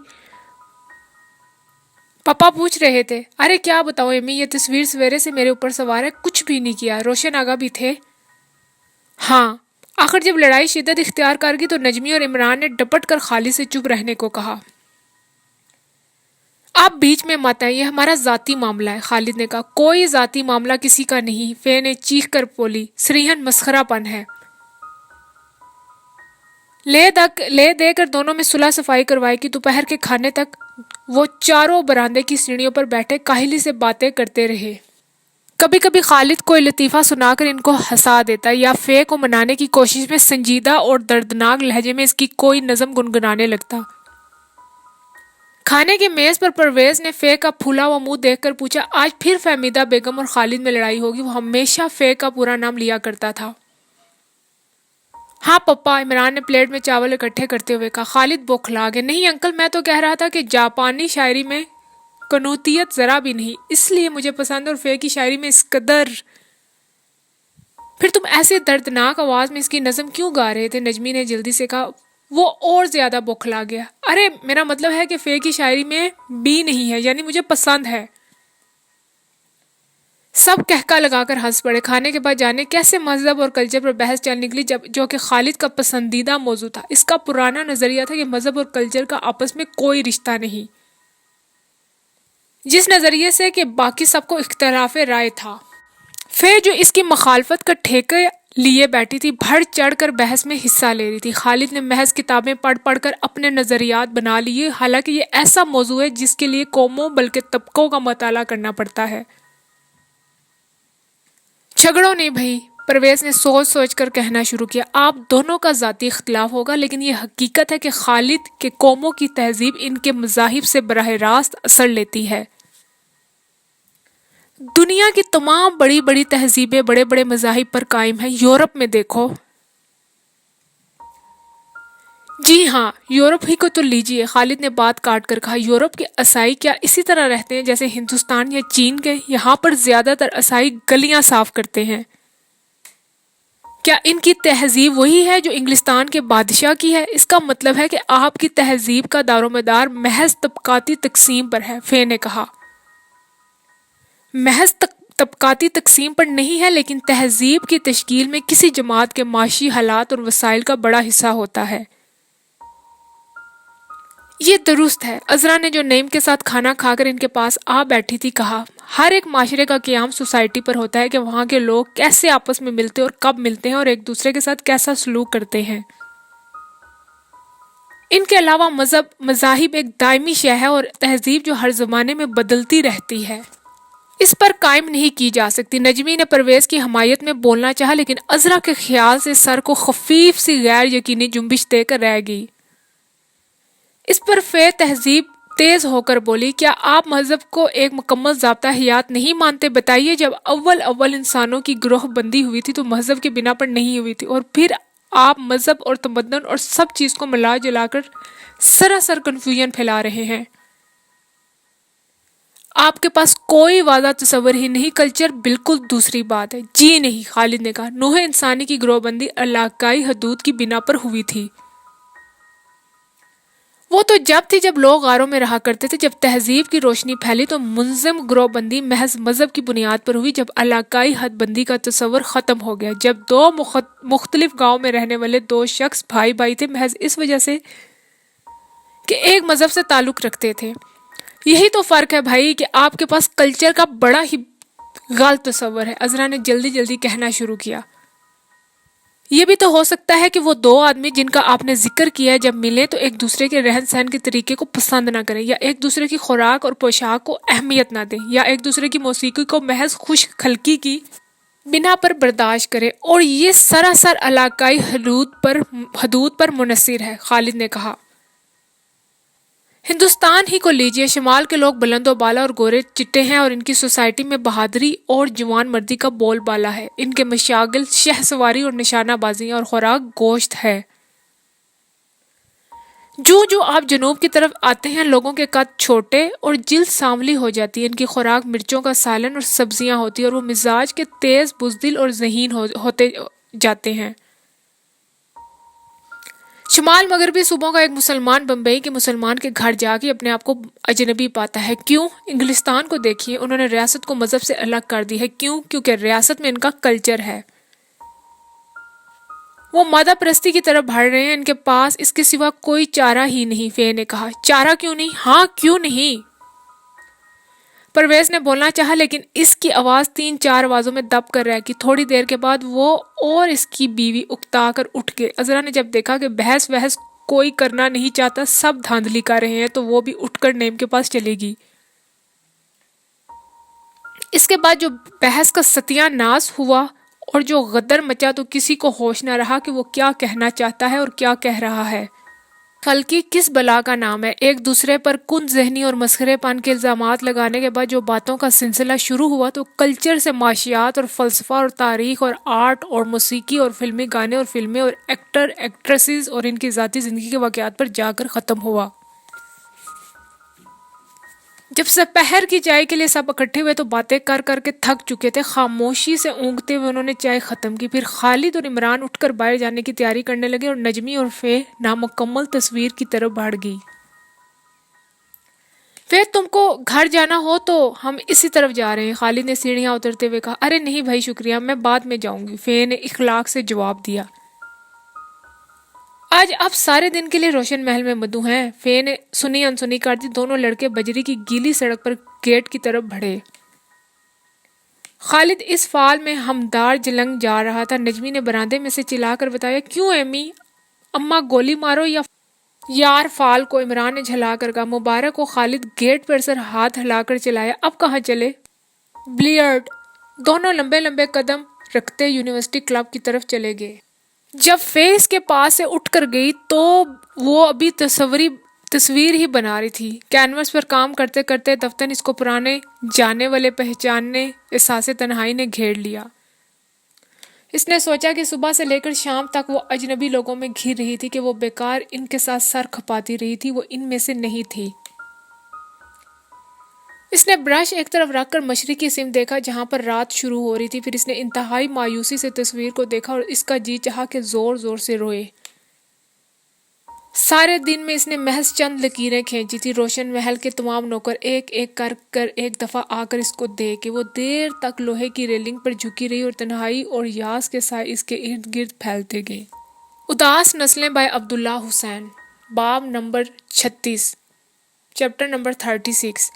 پاپا پوچھ رہے تھے۔ ارے کیا بتاؤ امی، یہ تصویر سویرے سے میرے اوپر سوار ہے، کچھ بھی نہیں کیا۔ روشن آگا بھی تھے؟ ہاں۔ آخر جب لڑائی شدت اختیار کر گئی تو نجمی اور عمران نے ڈپٹ کر خالد سے چپ رہنے کو کہا۔ آپ بیچ میں مت آئیں، یہ ہمارا ذاتی معاملہ ہے، خالد نے کہا۔ کوئی ذاتی معاملہ کسی کا نہیں، فے نے چیخ کر بولی۔ سریحن مسخرہ پن ہے۔ لے دے کر دونوں میں صلح صفائی کروائی کہ دوپہر کے کھانے تک وہ چاروں برآمدے کی سیڑھیوں پر بیٹھے کاہلی سے باتیں کرتے رہے۔ کبھی کبھی خالد کوئی لطیفہ سنا کر ان کو ہنسا دیتا یا فے کو منانے کی کوشش میں سنجیدہ اور دردناک لہجے میں اس کی کوئی نظم گنگنانے لگتا۔ کھانے کی میز پر پرویز نے فے کا پھولا ہوا منہ دیکھ کر پوچھا۔ آج پھر فہمیدہ بیگم اور خالد میں لڑائی ہوگی؟ وہ ہمیشہ فے کا پورا نام لیا کرتا تھا۔ ہاں پپا، عمران نے پلیٹ میں چاول اکٹھے کرتے ہوئے کہا۔ خالد بوکھلا گیا۔ نہیں انکل، میں تو کہہ رہا تھا کہ جاپانی شاعری میں قنوتیت ذرا بھی نہیں، اس لیے مجھے پسند، اور فے کی شاعری میں اس قدر۔ پھر تم ایسے دردناک آواز میں اس کی نظم کیوں گا رہے تھے؟ نجمی نے جلدی سے کہا۔ وہ اور زیادہ بوکھلا گیا۔ ارے میرا مطلب ہے کہ فے کی شاعری میں بھی نہیں ہے، یعنی مجھے پسند ہے۔ سب کہکا لگا کر ہنس پڑے۔ کھانے کے بعد جانے کیسے مذہب اور کلچر پر بحث چل نکلی، جو کہ خالد کا پسندیدہ موضوع تھا۔ اس کا پرانا نظریہ تھا کہ مذہب اور کلچر کا آپس میں کوئی رشتہ نہیں، جس نظریے سے کہ باقی سب کو اختلاف رائے تھا۔ فے جو اس کی مخالفت کا ٹھیکہ لیے بیٹھی تھی، بڑھ چڑھ کر بحث میں حصہ لے رہی تھی۔ خالد نے محض کتابیں پڑھ کر اپنے نظریات بنا لیے، حالانکہ یہ ایسا موضوع ہے جس کے لیے قوموں بلکہ طبقوں کا مطالعہ کرنا پڑتا ہے۔ جھگڑو نہیں بھائی، پرویز نے سوچ کر کہنا شروع کیا۔ آپ دونوں کا ذاتی اختلاف ہوگا، لیکن یہ حقیقت ہے کہ خالد کے قوموں کی تہذیب ان کے مذاہب سے براہ راست اثر لیتی ہے۔ دنیا کی تمام بڑی بڑی تہذیبیں بڑے بڑے مذاہب پر قائم ہیں۔ یورپ میں دیکھو۔ جی ہاں، یورپ ہی کو تو لیجیے، خالد نے بات کاٹ کر کہا۔ یورپ کے عیسائی کیا اسی طرح رہتے ہیں جیسے ہندوستان یا چین کے؟ یہاں پر زیادہ تر عیسائی گلیاں صاف کرتے ہیں۔ کیا ان کی تہذیب وہی ہے جو انگلستان کے بادشاہ کی ہے؟ اس کا مطلب ہے کہ آپ کی تہذیب کا دار و مدار محض طبقاتی تقسیم پر ہے، فے نے کہا۔ محض طبقاتی تقسیم پر نہیں ہے، لیکن تہذیب کی تشکیل میں کسی جماعت کے معاشی حالات اور وسائل کا بڑا حصہ ہوتا ہے۔ یہ درست ہے، عذرا نے جو نعیم کے ساتھ کھانا کھا کر ان کے پاس آ بیٹھی تھی کہا۔ ہر ایک معاشرے کا قیام سوسائٹی پر ہوتا ہے کہ وہاں کے لوگ کیسے آپس میں ملتے اور کب ملتے ہیں اور ایک دوسرے کے ساتھ کیسا سلوک کرتے ہیں۔ ان کے علاوہ مذاہب ایک دائمی شے ہے اور تہذیب جو ہر زمانے میں بدلتی رہتی ہے، اس پر قائم نہیں کی جا سکتی۔ نجمی نے پرویز کی حمایت میں بولنا چاہا، لیکن عذرا کے خیال سے سر کو خفیف سی غیر یقینی جنبش دے کر رہ گئی۔ اس پر فے تہذیب تیز ہو کر بولی۔ کیا آپ مذہب کو ایک مکمل ضابطہ حیات نہیں مانتے؟ بتائیے، جب اول انسانوں کی گروہ بندی ہوئی تھی تو مذہب کے بنا پر نہیں ہوئی تھی، اور پھر آپ مذہب اور تمدن اور سب چیز کو ملا جلا کر سراسر کنفیوژن پھیلا رہے ہیں۔ آپ کے پاس کوئی واضح تصور ہی نہیں، کلچر بالکل دوسری بات ہے۔ جی نہیں، خالد نے کہا، نوح انسانی کی گروہ بندی علاقائی حدود کی بنا پر ہوئی تھی۔ وہ تو جب تھی جب لوگ غاروں میں رہا کرتے تھے، جب تہذیب کی روشنی پھیلی تو منظم گروہ بندی محض مذہب کی بنیاد پر ہوئی، جب علاقائی حد بندی کا تصور ختم ہو گیا، جب دو مختلف گاؤں میں رہنے والے دو شخص بھائی بھائی تھے محض اس وجہ سے کہ ایک مذہب سے تعلق رکھتے تھے۔ یہی تو فرق ہے بھائی کہ آپ کے پاس کلچر کا بڑا ہی غلط تصور ہے، عذرا نے جلدی جلدی کہنا شروع کیا۔ یہ بھی تو ہو سکتا ہے کہ وہ دو آدمی جن کا آپ نے ذکر کیا جب ملیں تو ایک دوسرے کے رہن سہن کے طریقے کو پسند نہ کریں، یا ایک دوسرے کی خوراک اور پوشاک کو اہمیت نہ دیں، یا ایک دوسرے کی موسیقی کو محض خوش خلقی کی بنا پر برداشت کریں، اور یہ سراسر علاقائی حدود پر منحصر ہے۔ خالد نے کہا، ہندوستان ہی کو لیجئے، شمال کے لوگ بلند و بالا اور گورے چٹے ہیں، اور ان کی سوسائٹی میں بہادری اور جوان مردی کا بول بالا ہے۔ ان کے مشاغل شہ سواری اور نشانہ بازی اور خوراک گوشت ہے۔ جو آپ جنوب کی طرف آتے ہیں، لوگوں کے قد چھوٹے اور جلد سانولی ہو جاتی ہے، ان کی خوراک مرچوں کا سالن اور سبزیاں ہوتی ہیں، اور وہ مزاج کے تیز بزدل اور ذہین ہوتے جاتے ہیں۔ شمال مغربی صوبوں کا ایک مسلمان بمبئی کے مسلمان کے گھر جا کے اپنے آپ کو اجنبی پاتا ہے۔ کیوں؟ انگلستان کو دیکھیے، انہوں نے ریاست کو مذہب سے الگ کر دی ہے۔ کیوں؟ کیونکہ ریاست میں ان کا کلچر ہے۔ وہ مادہ پرستی کی طرف بڑھ رہے ہیں، ان کے پاس اس کے سوا کوئی چارہ ہی نہیں۔ فے نے کہا، چارہ کیوں نہیں؟ ہاں کیوں نہیں؟ پرویز نے بولنا چاہا، لیکن اس کی آواز 3-4 آوازوں میں دب کر رہ گئی۔ تھوڑی دیر کے بعد وہ اور اس کی بیوی اکتا کر اٹھ گئے۔ عذرا نے جب دیکھا کہ بحث وحث کوئی کرنا نہیں چاہتا، سب دھاندلی کر رہے ہیں، تو وہ بھی اٹھ کر نیم کے پاس چلے گی۔ اس کے بعد جو بحث کا ستیہ ناز ہوا اور جو غدر مچا، تو کسی کو ہوش نہ رہا کہ وہ کیا کہنا چاہتا ہے اور کیا کہہ رہا ہے۔ خلقی کس بلا کا نام ہے؟ ایک دوسرے پر کن ذہنی اور مسخرے پن کے الزامات لگانے کے بعد جو باتوں کا سلسلہ شروع ہوا تو کلچر سے معاشیات اور فلسفہ اور تاریخ اور آرٹ اور موسیقی اور فلمی گانے اور فلمیں اور ایکٹر ایکٹریسز اور ان کی ذاتی زندگی کے واقعات پر جا کر ختم ہوا۔ جب سپہر کی چائے کے لیے سب اکٹھے ہوئے تو باتیں کر کر کے تھک چکے تھے۔ خاموشی سے اونگتے ہوئے انہوں نے چائے ختم کی۔ پھر خالد اور عمران اٹھ کر باہر جانے کی تیاری کرنے لگے اور نجمی اور فے نامکمل تصویر کی طرف بڑھ گئی۔ فے، تم کو گھر جانا ہو تو ہم اسی طرف جا رہے ہیں، خالد نے سیڑھیاں اترتے ہوئے کہا۔ ارے نہیں بھائی شکریہ، میں بعد میں جاؤں گی، فے نے اخلاق سے جواب دیا۔ آج آپ سارے دن کے لیے روشن محل میں مدعو ہیں، فے نے سنی انسنی کر دی۔ دونوں لڑکے بجری کی گیلی سڑک پر گیٹ کی طرف بڑھے۔ خالد اس فال میں ہمدار جلنگ جا رہا تھا۔ نجمی نے برآمدے میں سے چلا کر بتایا، کیوں ایمی اماں گولی مارو یا یار فال کو؟ عمران نے جھلا کر کہا۔ مبارک ہو۔ خالد گیٹ پر سر ہاتھ ہلا کر چلایا۔ اب کہاں چلے؟ بلیئرڈ۔ دونوں لمبے لمبے قدم رکھتے یونیورسٹی کلب کی طرف چلے گئے۔ جب فے اس کے پاس سے اٹھ کر گئی تو وہ ابھی تصویر ہی بنا رہی تھی۔ کینوس پر کام کرتے کرتے دفتر اس کو پرانے جانے والے پہچاننے احساس تنہائی نے گھیر لیا۔ اس نے سوچا کہ صبح سے لے کر شام تک وہ اجنبی لوگوں میں گھر رہی تھی کہ وہ بیکار ان کے ساتھ سر کھپاتی رہی تھی، وہ ان میں سے نہیں تھی۔ اس نے برش ایک طرف رکھ کر مشرقی سمت دیکھا جہاں پر رات شروع ہو رہی تھی، پھر اس نے انتہائی مایوسی سے تصویر کو دیکھا اور اس کا جی چاہا کہ زور زور سے روئے۔ سارے دن میں اس نے محض چند لکیریں کھینچی تھی۔ روشن محل کے تمام نوکر ایک ایک کر ایک دفعہ آ کر اس کو دیکھے۔ وہ دیر تک لوہے کی ریلنگ پر جھکی رہی اور تنہائی اور یاس کے سائے اس کے ارد گرد پھیلتے گئے۔ اداس نسلیں بائی عبداللہ حسین، باب نمبر 36، چیپٹر نمبر 36۔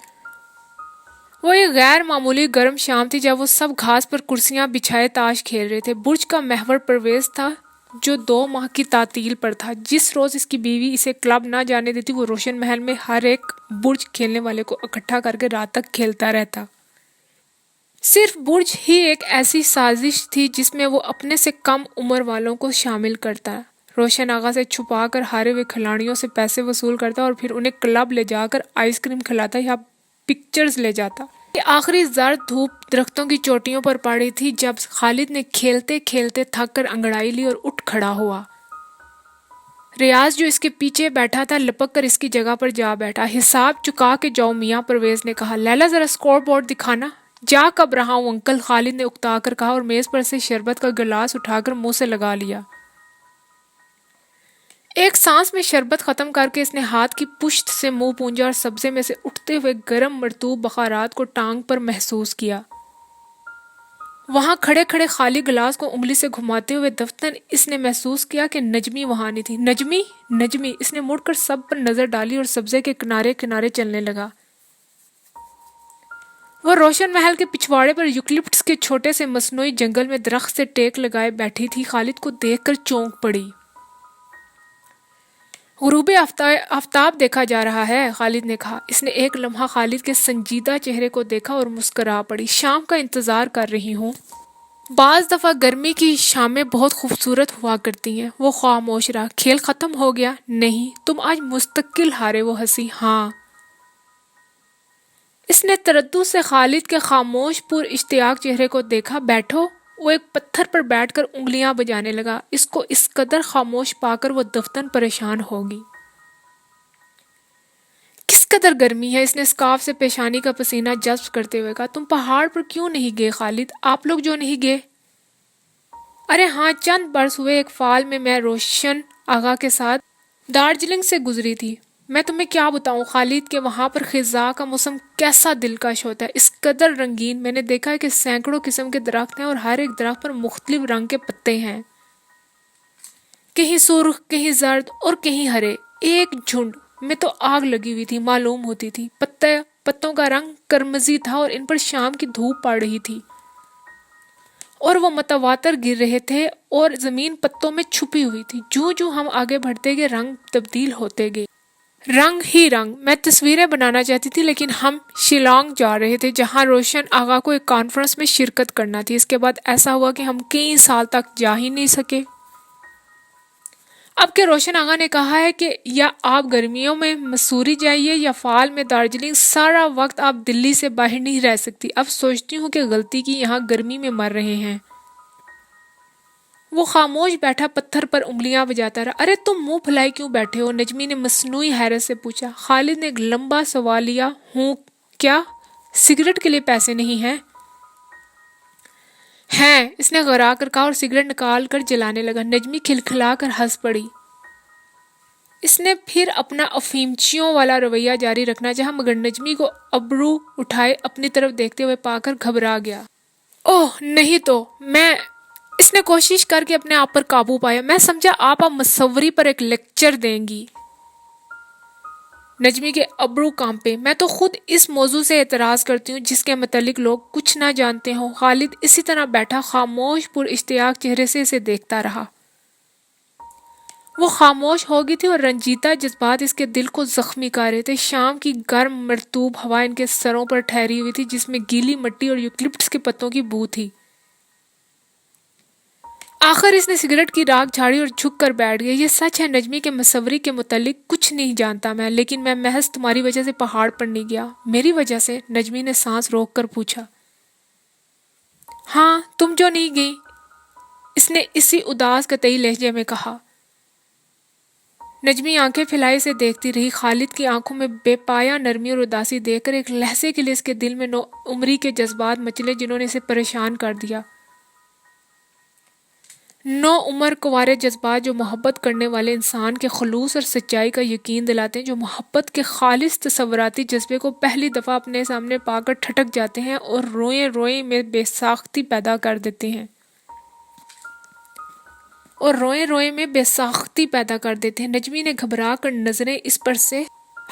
وہ ایک غیر معمولی گرم شام تھی جب وہ سب گھاس پر کرسیاں بچھائے تاش کھیل رہے تھے۔ برج کا محور پرویز تھا جو 2 ماہ کی تعطیل پر تھا۔ جس روز اس کی بیوی اسے کلب نہ جانے دیتی، وہ روشن محل میں ہر ایک برج کھیلنے والے کو اکٹھا کر کے رات تک کھیلتا رہتا۔ صرف برج ہی ایک ایسی سازش تھی جس میں وہ اپنے سے کم عمر والوں کو شامل کرتا، روشن آغا سے چھپا کر ہارے ہوئے کھلاڑیوں سے پیسے وصول کرتا اور پھر انہیں کلب لے جا کر آئس کریم کھلاتا یا پکچرز لے جاتا۔ کہ آخری زرد دھوپ درختوں کی چوٹیوں پر پڑ رہی تھی جب خالد نے کھیلتے کھیلتے تھک کر انگڑائی لی اور اٹھ کھڑا ہوا۔ ریاض جو اس کے پیچھے بیٹھا تھا لپک کر اس کی جگہ پر جا بیٹھا۔ حساب چکا کے جاؤ میاں، پرویز نے کہا۔ لیلا ذرا اسکور بورڈ دکھانا۔ جا کب رہا ہوں انکل، خالد نے اکتا کر کہا اور میز پر سے شربت کا گلاس اٹھا کر منہ سے لگا لیا۔ ایک سانس میں شربت ختم کر کے اس نے ہاتھ کی پشت سے منہ پونجا اور سبزے میں سے اٹھتے ہوئے گرم مرطوب بخارات کو ٹانگ پر محسوس کیا۔ وہاں کھڑے کھڑے خالی گلاس کو انگلی سے گھماتے ہوئے دفتر اس نے محسوس کیا کہ نجمی وہاں نہیں تھی۔ نجمی نجمی، اس نے مڑ کر سب پر نظر ڈالی اور سبزے کے کنارے کنارے چلنے لگا۔ وہ روشن محل کے پچھواڑے پر یوکلپٹس کے چھوٹے سے مصنوعی جنگل میں درخت سے ٹیک لگائے بیٹھی تھی۔ خالد کو دیکھ کر چونک پڑی۔ غروب آفتاب دیکھا جا رہا ہے، خالد نے کہا۔ اس نے ایک لمحہ خالد کے سنجیدہ چہرے کو دیکھا اور مسکرا پڑی۔ شام کا انتظار کر رہی ہوں۔ بعض دفعہ گرمی کی شامیں بہت خوبصورت ہوا کرتی ہیں۔ وہ خاموش رہا۔ کھیل ختم ہو گیا؟ نہیں، تم آج مستقل ہارے۔ وہ ہنسی۔ ہاں۔ اس نے تردد سے خالد کے خاموش پر اشتیاق چہرے کو دیکھا۔ بیٹھو۔ وہ ایک پتھر پر بیٹھ کر انگلیاں بجانے لگا۔ اس کو اس قدر خاموش پا کر وہ دفتن پریشان ہوگی۔ کس قدر گرمی ہے؟ اس نے اسکارف سے پیشانی کا پسینہ جذب کرتے ہوئے کہا۔ تم پہاڑ پر کیوں نہیں گئے خالد؟ آپ لوگ جو نہیں گئے؟ ارے ہاں، چند برس ہوئے ایک فال میں روشن آغا کے ساتھ دارجلنگ سے گزری تھی۔ میں تمہیں کیا بتاؤں خالد کہ وہاں پر خزاں کا موسم کیسا دلکش ہوتا ہے، اس قدر رنگین۔ میں نے دیکھا ہے کہ سینکڑوں قسم کے درخت ہیں اور ہر ایک درخت پر مختلف رنگ کے پتے ہیں، کہیں سرخ، کہیں زرد اور کہیں ہرے۔ ایک جھنڈ میں تو آگ لگی ہوئی تھی معلوم ہوتی تھی۔ پتوں کا رنگ کرمزی تھا اور ان پر شام کی دھوپ پڑ رہی تھی اور وہ متواتر گر رہے تھے اور زمین پتوں میں چھپی ہوئی تھی۔ جوں جوں ہم آگے بڑھتے گئے رنگ تبدیل ہوتے گئے، رنگ ہی رنگ۔ میں تصویریں بنانا چاہتی تھی لیکن ہم شیلانگ جا رہے تھے جہاں روشن آغا کو ایک کانفرنس میں شرکت کرنا تھی۔ اس کے بعد ایسا ہوا کہ ہم کئی سال تک جا ہی نہیں سکے۔ اب کہ روشن آغا نے کہا ہے کہ یا آپ گرمیوں میں مسوری جائیے یا فال میں دارجلنگ، سارا وقت آپ دلی سے باہر نہیں رہ سکتی۔ اب سوچتی ہوں کہ غلطی کی، یہاں گرمی میں مر رہے ہیں۔ وہ خاموش بیٹھا پتھر پر انگلیاں بجاتا رہا۔ ارے تم منہ پھلائے کیوں بیٹھے ہو؟ نجمی نے مصنوعی حیرت سے پوچھا۔ خالد نے ایک لمبا سوال لیا۔ ہوں کیا سگریٹ کے لیے پیسے نہیں ہیں؟ ہیں، اس نے غرا کر کہا اور سگریٹ نکال کر جلانے لگا۔ نجمی کھلکھلا کر ہنس پڑی۔ اس نے پھر اپنا افیمچیوں والا رویہ جاری رکھنا چاہا مگر نجمی کو ابرو اٹھائے اپنی طرف دیکھتے ہوئے پا کر گھبرا گیا۔ اوہ نہیں تو میں، اس نے کوشش کر کے اپنے آپ پر قابو پایا۔ میں سمجھا آپ اب مصوری پر ایک لیکچر دیں گی۔ نجمی کے ابرو کانپے۔ میں تو خود اس موضوع سے اعتراض کرتی ہوں جس کے متعلق لوگ کچھ نہ جانتے ہوں۔ خالد اسی طرح بیٹھا خاموش پر اشتیاق چہرے سے اسے دیکھتا رہا۔ وہ خاموش ہو گئی تھی اور رنجیدہ جذبات اس کے دل کو زخمی کر رہے تھے۔ شام کی گرم مرطوب ہوا ان کے سروں پر ٹھہری ہوئی تھی جس میں گیلی مٹی اور یوکلپٹس کے پتوں کی بو تھی۔ آخر اس نے سگریٹ کی راکھ جھاڑی اور جھک کر بیٹھ گیا۔ یہ سچ ہے نجمی کے مصوری کے متعلق کچھ نہیں جانتا میں، لیکن میں محض تمہاری وجہ سے پہاڑ پر نہیں گیا۔ میری وجہ سے؟ نجمی نے سانس روک کر پوچھا۔ ہاں، تم جو نہیں گئی، اس نے اسی اداس قطعی لہجے میں کہا۔ نجمی آنکھیں پھیلائے سے دیکھتی رہی۔ خالد کی آنکھوں میں بے پایا نرمی اور اداسی دیکھ کر ایک لحظے کے لیے اس کے دل میں نو عمری کے جذبات مچلے جنہوں نے اسے پریشان کر دیا۔ نو عمر کنوارے جذبات جو محبت کرنے والے انسان کے خلوص اور سچائی کا یقین دلاتے ہیں، جو محبت کے خالص تصوراتی جذبے کو پہلی دفعہ اپنے سامنے پا کر ٹھٹک جاتے ہیں اور روئیں روئیں میں بے ساختی پیدا کر دیتے ہیں۔ نجمی نے گھبرا کر نظریں اس پر سے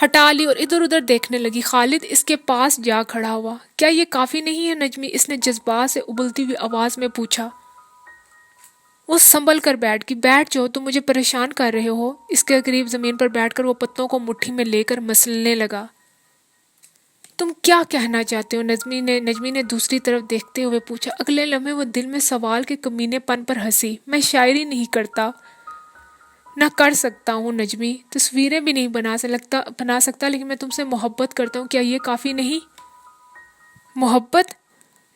ہٹا لی اور ادھر ادھر دیکھنے لگی۔ خالد اس کے پاس جا کھڑا ہوا۔ کیا یہ کافی نہیں ہے نجمی؟ اس نے جذبات سے ابلتی ہوئی آواز میں پوچھا۔ وہ سنبھل کر بیٹھ گئی۔ بیٹھ جاؤ، تم مجھے پریشان کر رہے ہو۔ اس کے قریب زمین پر بیٹھ کر وہ پتوں کو مٹھی میں لے کر مسلنے لگا۔ تم کیا کہنا چاہتے ہو؟ نجمی نے دوسری طرف دیکھتے ہوئے پوچھا۔ اگلے لمحے وہ دل میں سوال کے کمینے پن پر ہنسی۔ میں شاعری نہیں کرتا، نہ کر سکتا ہوں نجمی، تصویریں بھی نہیں بنا سکتا، لیکن میں تم سے محبت کرتا ہوں۔ کیا یہ کافی نہیں؟ محبت؟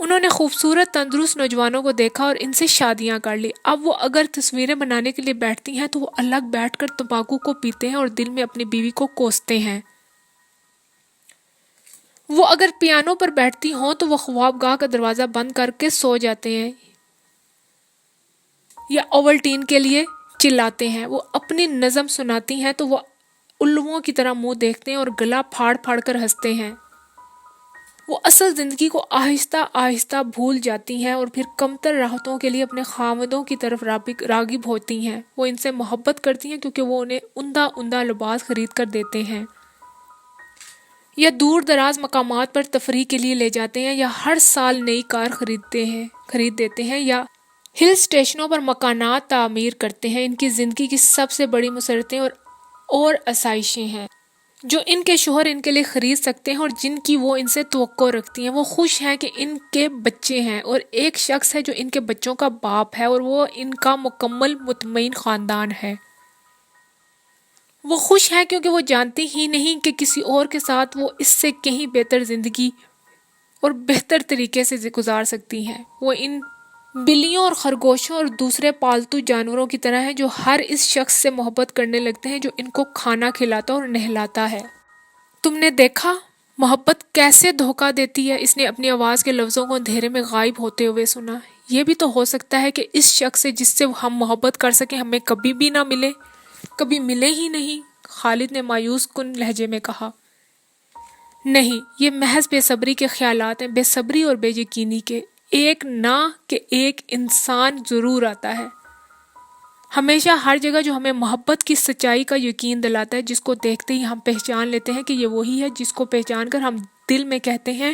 انہوں نے خوبصورت تندرست نوجوانوں کو دیکھا اور ان سے شادیاں کر لی۔ اب وہ اگر تصویریں بنانے کے لیے بیٹھتی ہیں تو وہ الگ بیٹھ کر تمباکو کو پیتے ہیں اور دل میں اپنی بیوی کو کوستے ہیں۔ وہ اگر پیانو پر بیٹھتی ہوں تو وہ خوابگاہ کا دروازہ بند کر کے سو جاتے ہیں یا اوولٹین کے لیے چلاتے ہیں۔ وہ اپنی نظم سناتی ہیں تو وہ الوؤں کی طرح منہ دیکھتے ہیں اور گلا پھاڑ پھاڑ کر ہنستے ہیں۔ وہ اصل زندگی کو آہستہ آہستہ بھول جاتی ہیں اور پھر کمتر راحتوں کے لیے اپنے خامدوں کی طرف راغب ہوتی ہیں۔ وہ ان سے محبت کرتی ہیں کیونکہ وہ انہیں عمدہ عمدہ لباس خرید کر دیتے ہیں یا دور دراز مقامات پر تفریح کے لیے لے جاتے ہیں یا ہر سال نئی کار خرید دیتے ہیں یا ہل اسٹیشنوں پر مکانات تعمیر کرتے ہیں۔ ان کی زندگی کی سب سے بڑی مسرتیں اور آسائشیں ہیں جو ان کے شوہر ان کے لیے خرید سکتے ہیں اور جن کی وہ ان سے توقع رکھتی ہیں۔ وہ خوش ہیں کہ ان کے بچے ہیں اور ایک شخص ہے جو ان کے بچوں کا باپ ہے اور وہ ان کا مکمل مطمئن خاندان ہے۔ وہ خوش ہیں کیونکہ وہ جانتی ہی نہیں کہ کسی اور کے ساتھ وہ اس سے کہیں بہتر زندگی اور بہتر طریقے سے گزار سکتی ہیں۔ وہ ان بلیوں اور خرگوشوں اور دوسرے پالتو جانوروں کی طرح ہیں جو ہر اس شخص سے محبت کرنے لگتے ہیں جو ان کو کھانا کھلاتا اور نہلاتا ہے۔ تم نے دیکھا محبت کیسے دھوکہ دیتی ہے؟ اس نے اپنی آواز کے لفظوں کو اندھیرے میں غائب ہوتے ہوئے سنا۔ یہ بھی تو ہو سکتا ہے کہ اس شخص سے جس سے ہم محبت کر سکیں ہمیں کبھی بھی نہ ملے، کبھی ملے ہی نہیں، خالد نے مایوس کن لہجے میں کہا۔ نہیں، یہ محض بے صبری کے خیالات ہیں، بے صبری اور بے یقینی کے۔ ایک نہ کہ ایک انسان ضرور آتا ہے ہمیشہ ہر جگہ جو ہمیں محبت کی سچائی کا یقین دلاتا ہے، جس کو دیکھتے ہی ہم پہچان لیتے ہیں کہ یہ وہی ہے، جس کو پہچان کر ہم دل میں کہتے ہیں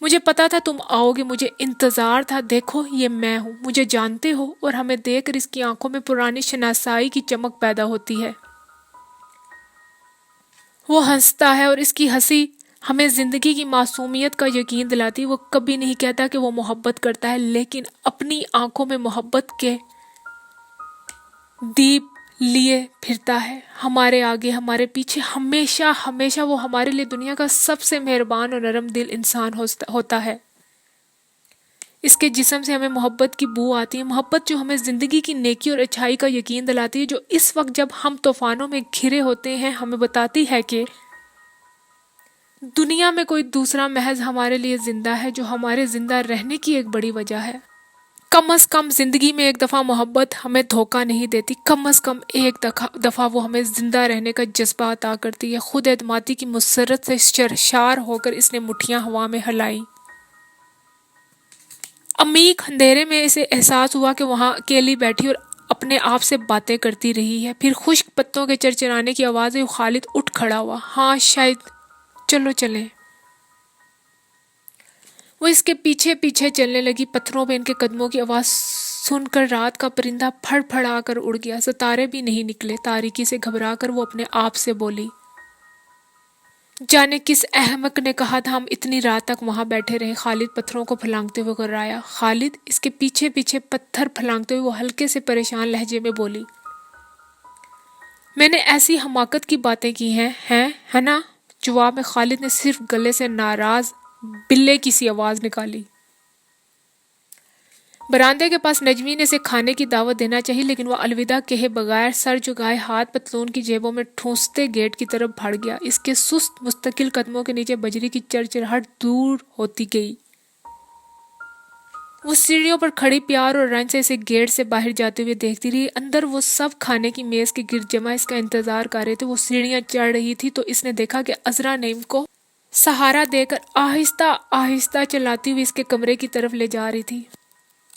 مجھے پتا تھا تم آؤ گے، مجھے انتظار تھا، دیکھو یہ میں ہوں، مجھے جانتے ہو، اور ہمیں دیکھ کر اس کی آنکھوں میں پرانی شناسائی کی چمک پیدا ہوتی ہے۔ وہ ہنستا ہے اور اس کی ہنسی ہمیں زندگی کی معصومیت کا یقین دلاتی۔ وہ کبھی نہیں کہتا کہ وہ محبت کرتا ہے، لیکن اپنی آنکھوں میں محبت کے دیپ لیے پھرتا ہے، ہمارے آگے ہمارے پیچھے، ہمیشہ ہمیشہ وہ ہمارے لیے دنیا کا سب سے مہربان اور نرم دل انسان ہوتا ہے۔ اس کے جسم سے ہمیں محبت کی بو آتی ہے، محبت جو ہمیں زندگی کی نیکی اور اچھائی کا یقین دلاتی ہے، جو اس وقت جب ہم طوفانوں میں گھرے ہوتے ہیں ہمیں بتاتی ہے کہ دنیا میں کوئی دوسرا محض ہمارے لیے زندہ ہے، جو ہمارے زندہ رہنے کی ایک بڑی وجہ ہے۔ کم از کم زندگی میں ایک دفعہ محبت ہمیں دھوکہ نہیں دیتی، کم از کم ایک دفعہ وہ ہمیں زندہ رہنے کا جذبہ عطا کرتی ہے۔ خود اعتمادی کی مسرت سے سرشار ہو کر اس نے مٹھیاں ہوا میں ہلائی۔ عمیق اندھیرے میں اسے احساس ہوا کہ وہاں اکیلی بیٹھی اور اپنے آپ سے باتیں کرتی رہی ہے۔ پھر خشک پتوں کے چرچرانے کی آواز ہوئی۔ خالد اٹھ کھڑا ہوا۔ ہاں شاید، چلو چلیں۔ وہ اس کے پیچھے پیچھے چلنے لگی، پتھروں پہ ان کے قدموں کی آواز سن کر رات کا پرندہ پھڑ پھڑا کر اڑ گیا، ستارے بھی نہیں نکلے۔ تاریکی سے گھبرا کر وہ اپنے آپ سے بولی، جانے کس احمق نے کہا تھا ہم اتنی رات تک وہاں بیٹھے رہے۔ خالد پتھروں کو پھلانگتے ہوئے گھبرایا۔ خالد، اس کے پیچھے پیچھے پتھر پھلانگتے ہوئے وہ ہلکے سے پریشان لہجے میں بولی، میں نے ایسی حماقت کی باتیں کی ہیں ہے نا؟ جواب میں خالد نے صرف گلے سے ناراض بلے کی سی آواز نکالی۔ براندے کے پاس نجمی نے اسے کھانے کی دعوت دینا چاہی، لیکن وہ الوداع کہے بغیر سر جھکائے ہاتھ پتلون کی جیبوں میں ٹھونستے گیٹ کی طرف بڑھ گیا۔ اس کے سست مستقل قدموں کے نیچے بجری کی چرچراہٹ دور ہوتی گئی۔ وہ سیڑھیوں پر کھڑی پیار اور رنج سے اسے گیٹ سے باہر جاتے ہوئے دیکھتی رہی۔ اندر وہ سب کھانے کی میز کے گرد جمع اس کا انتظار کر رہے تھے۔ وہ سیڑھیاں چڑھ رہی تھی تو اس نے دیکھا کہ عذرا نعیم کو سہارا دے کر آہستہ آہستہ چلاتی ہوئی اس کے کمرے کی طرف لے جا رہی تھی۔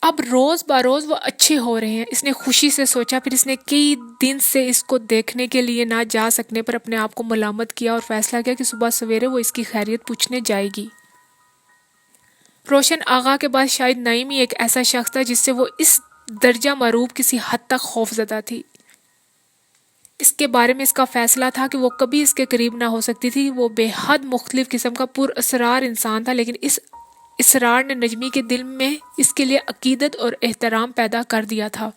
اب روز بروز وہ اچھے ہو رہے ہیں، اس نے خوشی سے سوچا۔ پھر اس نے کئی دن سے اس کو دیکھنے کے لیے نہ جا سکنے پر اپنے آپ کو ملامت کیا اور فیصلہ کیا کہ صبح سویرے وہ اس کی خیریت پوچھنے جائے گی۔ روشن آغا کے بعد شاید نعیم ہی ایک ایسا شخص تھا جس سے وہ اس درجہ مرعوب کسی حد تک خوفزدہ تھی۔ اس کے بارے میں اس کا فیصلہ تھا کہ وہ کبھی اس کے قریب نہ ہو سکتی تھی۔ وہ بے حد مختلف قسم کا پر اسرار انسان تھا، لیکن اس اسرار نے نجمی کے دل میں اس کے لیے عقیدت اور احترام پیدا کر دیا تھا۔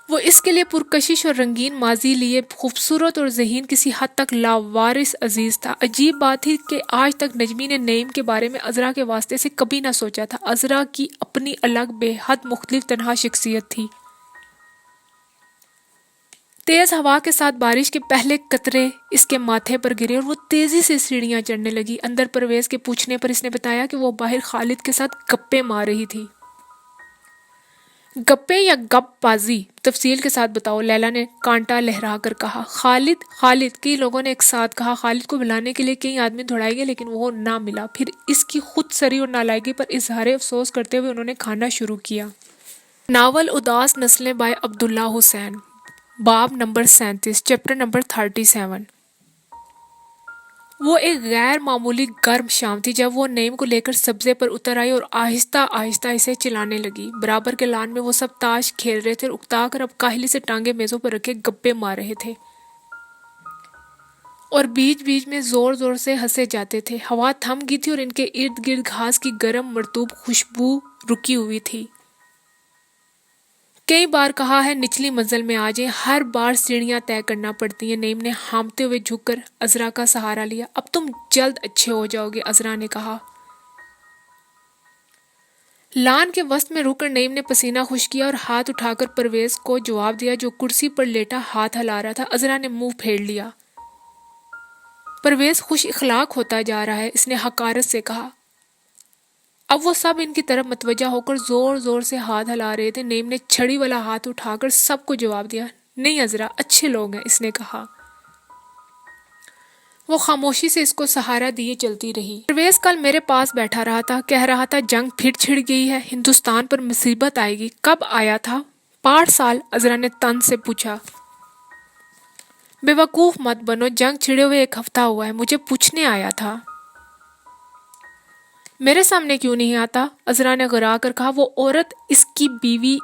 وہ اس کے لیے پرکشش اور رنگین ماضی لیے خوبصورت اور ذہین کسی حد تک لاوارث عزیز تھا۔ عجیب بات تھی کہ آج تک نجمی نے نعیم کے بارے میں عذرا کے واسطے سے کبھی نہ سوچا تھا۔ عذرا کی اپنی الگ بے حد مختلف تنہا شخصیت تھی۔ تیز ہوا کے ساتھ بارش کے پہلے قطرے اس کے ماتھے پر گرے اور وہ تیزی سے سیڑھیاں چڑھنے لگی۔ اندر پرویز کے پوچھنے پر اس نے بتایا کہ وہ باہر خالد کے ساتھ گپے مار رہی تھی۔ گپے یا گپ بازی؟ تفصیل کے ساتھ بتاؤ، لیلا نے کانٹا لہرا کر کہا۔ خالد کئی لوگوں نے ایک ساتھ کہا۔ خالد کو بلانے کے لیے کئی آدمی دوڑائے گئے لیکن وہ نہ ملا۔ پھر اس کی خود سری اور نالائقی پر اظہار افسوس کرتے ہوئے انہوں نے کھانا شروع کیا۔ ناول اداس نسلیں بائے عبداللہ حسین، باب نمبر 37، چیپٹر نمبر 37۔ وہ ایک غیر معمولی گرم شام تھی جب وہ نعیم کو لے کر سبزے پر اتر آئی اور آہستہ آہستہ اسے چلانے لگی۔ برابر کے لان میں وہ سب تاش کھیل رہے تھے اور اکتا کر اب کاہلی سے ٹانگیں میزوں پر رکھے گپے مار رہے تھے اور بیچ بیچ میں زور زور سے ہنسے جاتے تھے۔ ہوا تھم گئی تھی اور ان کے ارد گرد گھاس کی گرم مرطوب خوشبو رکی ہوئی تھی۔ کئی بار کہا ہے نچلی منزل میں آ جائیں، ہر بار سیڑھیاں طے کرنا پڑتی ہیں۔ نعیم نے ہامتے ہوئے جھک کر عذرا کا سہارا لیا۔ اب تم جلد اچھے ہو جاؤ گے، عذرا نے کہا۔ لان کے وسط میں رک کر نعیم نے پسینہ خشک کیا اور ہاتھ اٹھا کر پرویز کو جواب دیا جو کرسی پر لیٹا ہاتھ ہلا رہا تھا۔ عذرا نے منہ پھیر لیا۔ پرویز خوش اخلاق ہوتا جا رہا ہے، اس نے حقارت سے کہا۔ اب وہ سب ان کی طرف متوجہ ہو کر زور زور سے ہاتھ ہلا رہے تھے۔ نعیم نے چھڑی والا ہاتھ اٹھا کر سب کو جواب دیا۔ نہیں عذرا، اچھے لوگ ہیں، اس نے کہا۔ وہ خاموشی سے اس کو سہارا دیے چلتی رہی۔ پرویز کل میرے پاس بیٹھا رہا تھا، کہہ رہا تھا جنگ پھر چھڑ گئی ہے، ہندوستان پر مصیبت آئے گی۔ کب آیا تھا؟ 5 سال، عذرا نے طنز سے پوچھا۔ بے وقوف مت بنو، جنگ چھڑے ہوئے 1 ہفتہ ہوا ہے، مجھے پوچھنے آیا تھا۔ میرے سامنے کیوں نہیں آتا؟ عذرا نے گھرا کر کہا۔ وہ عورت اس کی بیوی۔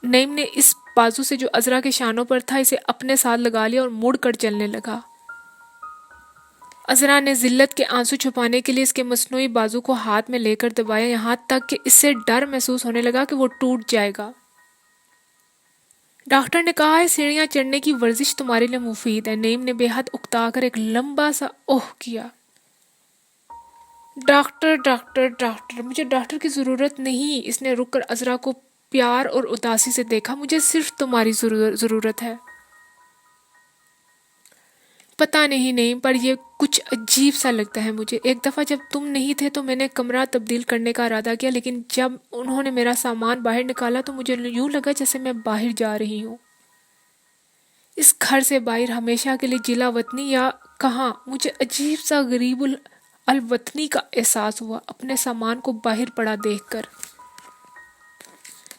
نعیم نے اس بازو سے جو عذرا کے شانوں پر تھا اسے اپنے ساتھ لگا لیا اور مڑ کر چلنے لگا۔ عذرا نے ذلت کے آنسو چھپانے کے لیے اس کے مصنوعی بازو کو ہاتھ میں لے کر دبایا، یہاں تک کہ اس سے ڈر محسوس ہونے لگا کہ وہ ٹوٹ جائے گا۔ ڈاکٹر نے کہا ہے سیڑھیاں چڑھنے کی ورزش تمہارے لیے مفید ہے۔ نعیم نے بے حد اکتا کر ایک لمبا سا اوہ کیا۔ ڈاکٹر، مجھے ڈاکٹر کی ضرورت نہیں۔ اس نے رک کر عذرا کو پیار اور اداسی سے دیکھا۔ مجھے صرف تمہاری ضرورت ہے۔ پتہ نہیں نعیم، پر یہ کچھ عجیب سا لگتا ہے مجھے۔ ایک دفعہ جب تم نہیں تھے تو میں نے کمرہ تبدیل کرنے کا ارادہ کیا، لیکن جب انہوں نے میرا سامان باہر نکالا تو مجھے یوں لگا جیسے میں باہر جا رہی ہوں، اس گھر سے باہر، ہمیشہ کے لیے جلا وطنی یا کہاں۔ مجھے عجیب سا غریب الوطنی کا احساس ہوا اپنے سامان کو باہر پڑا دیکھ کر۔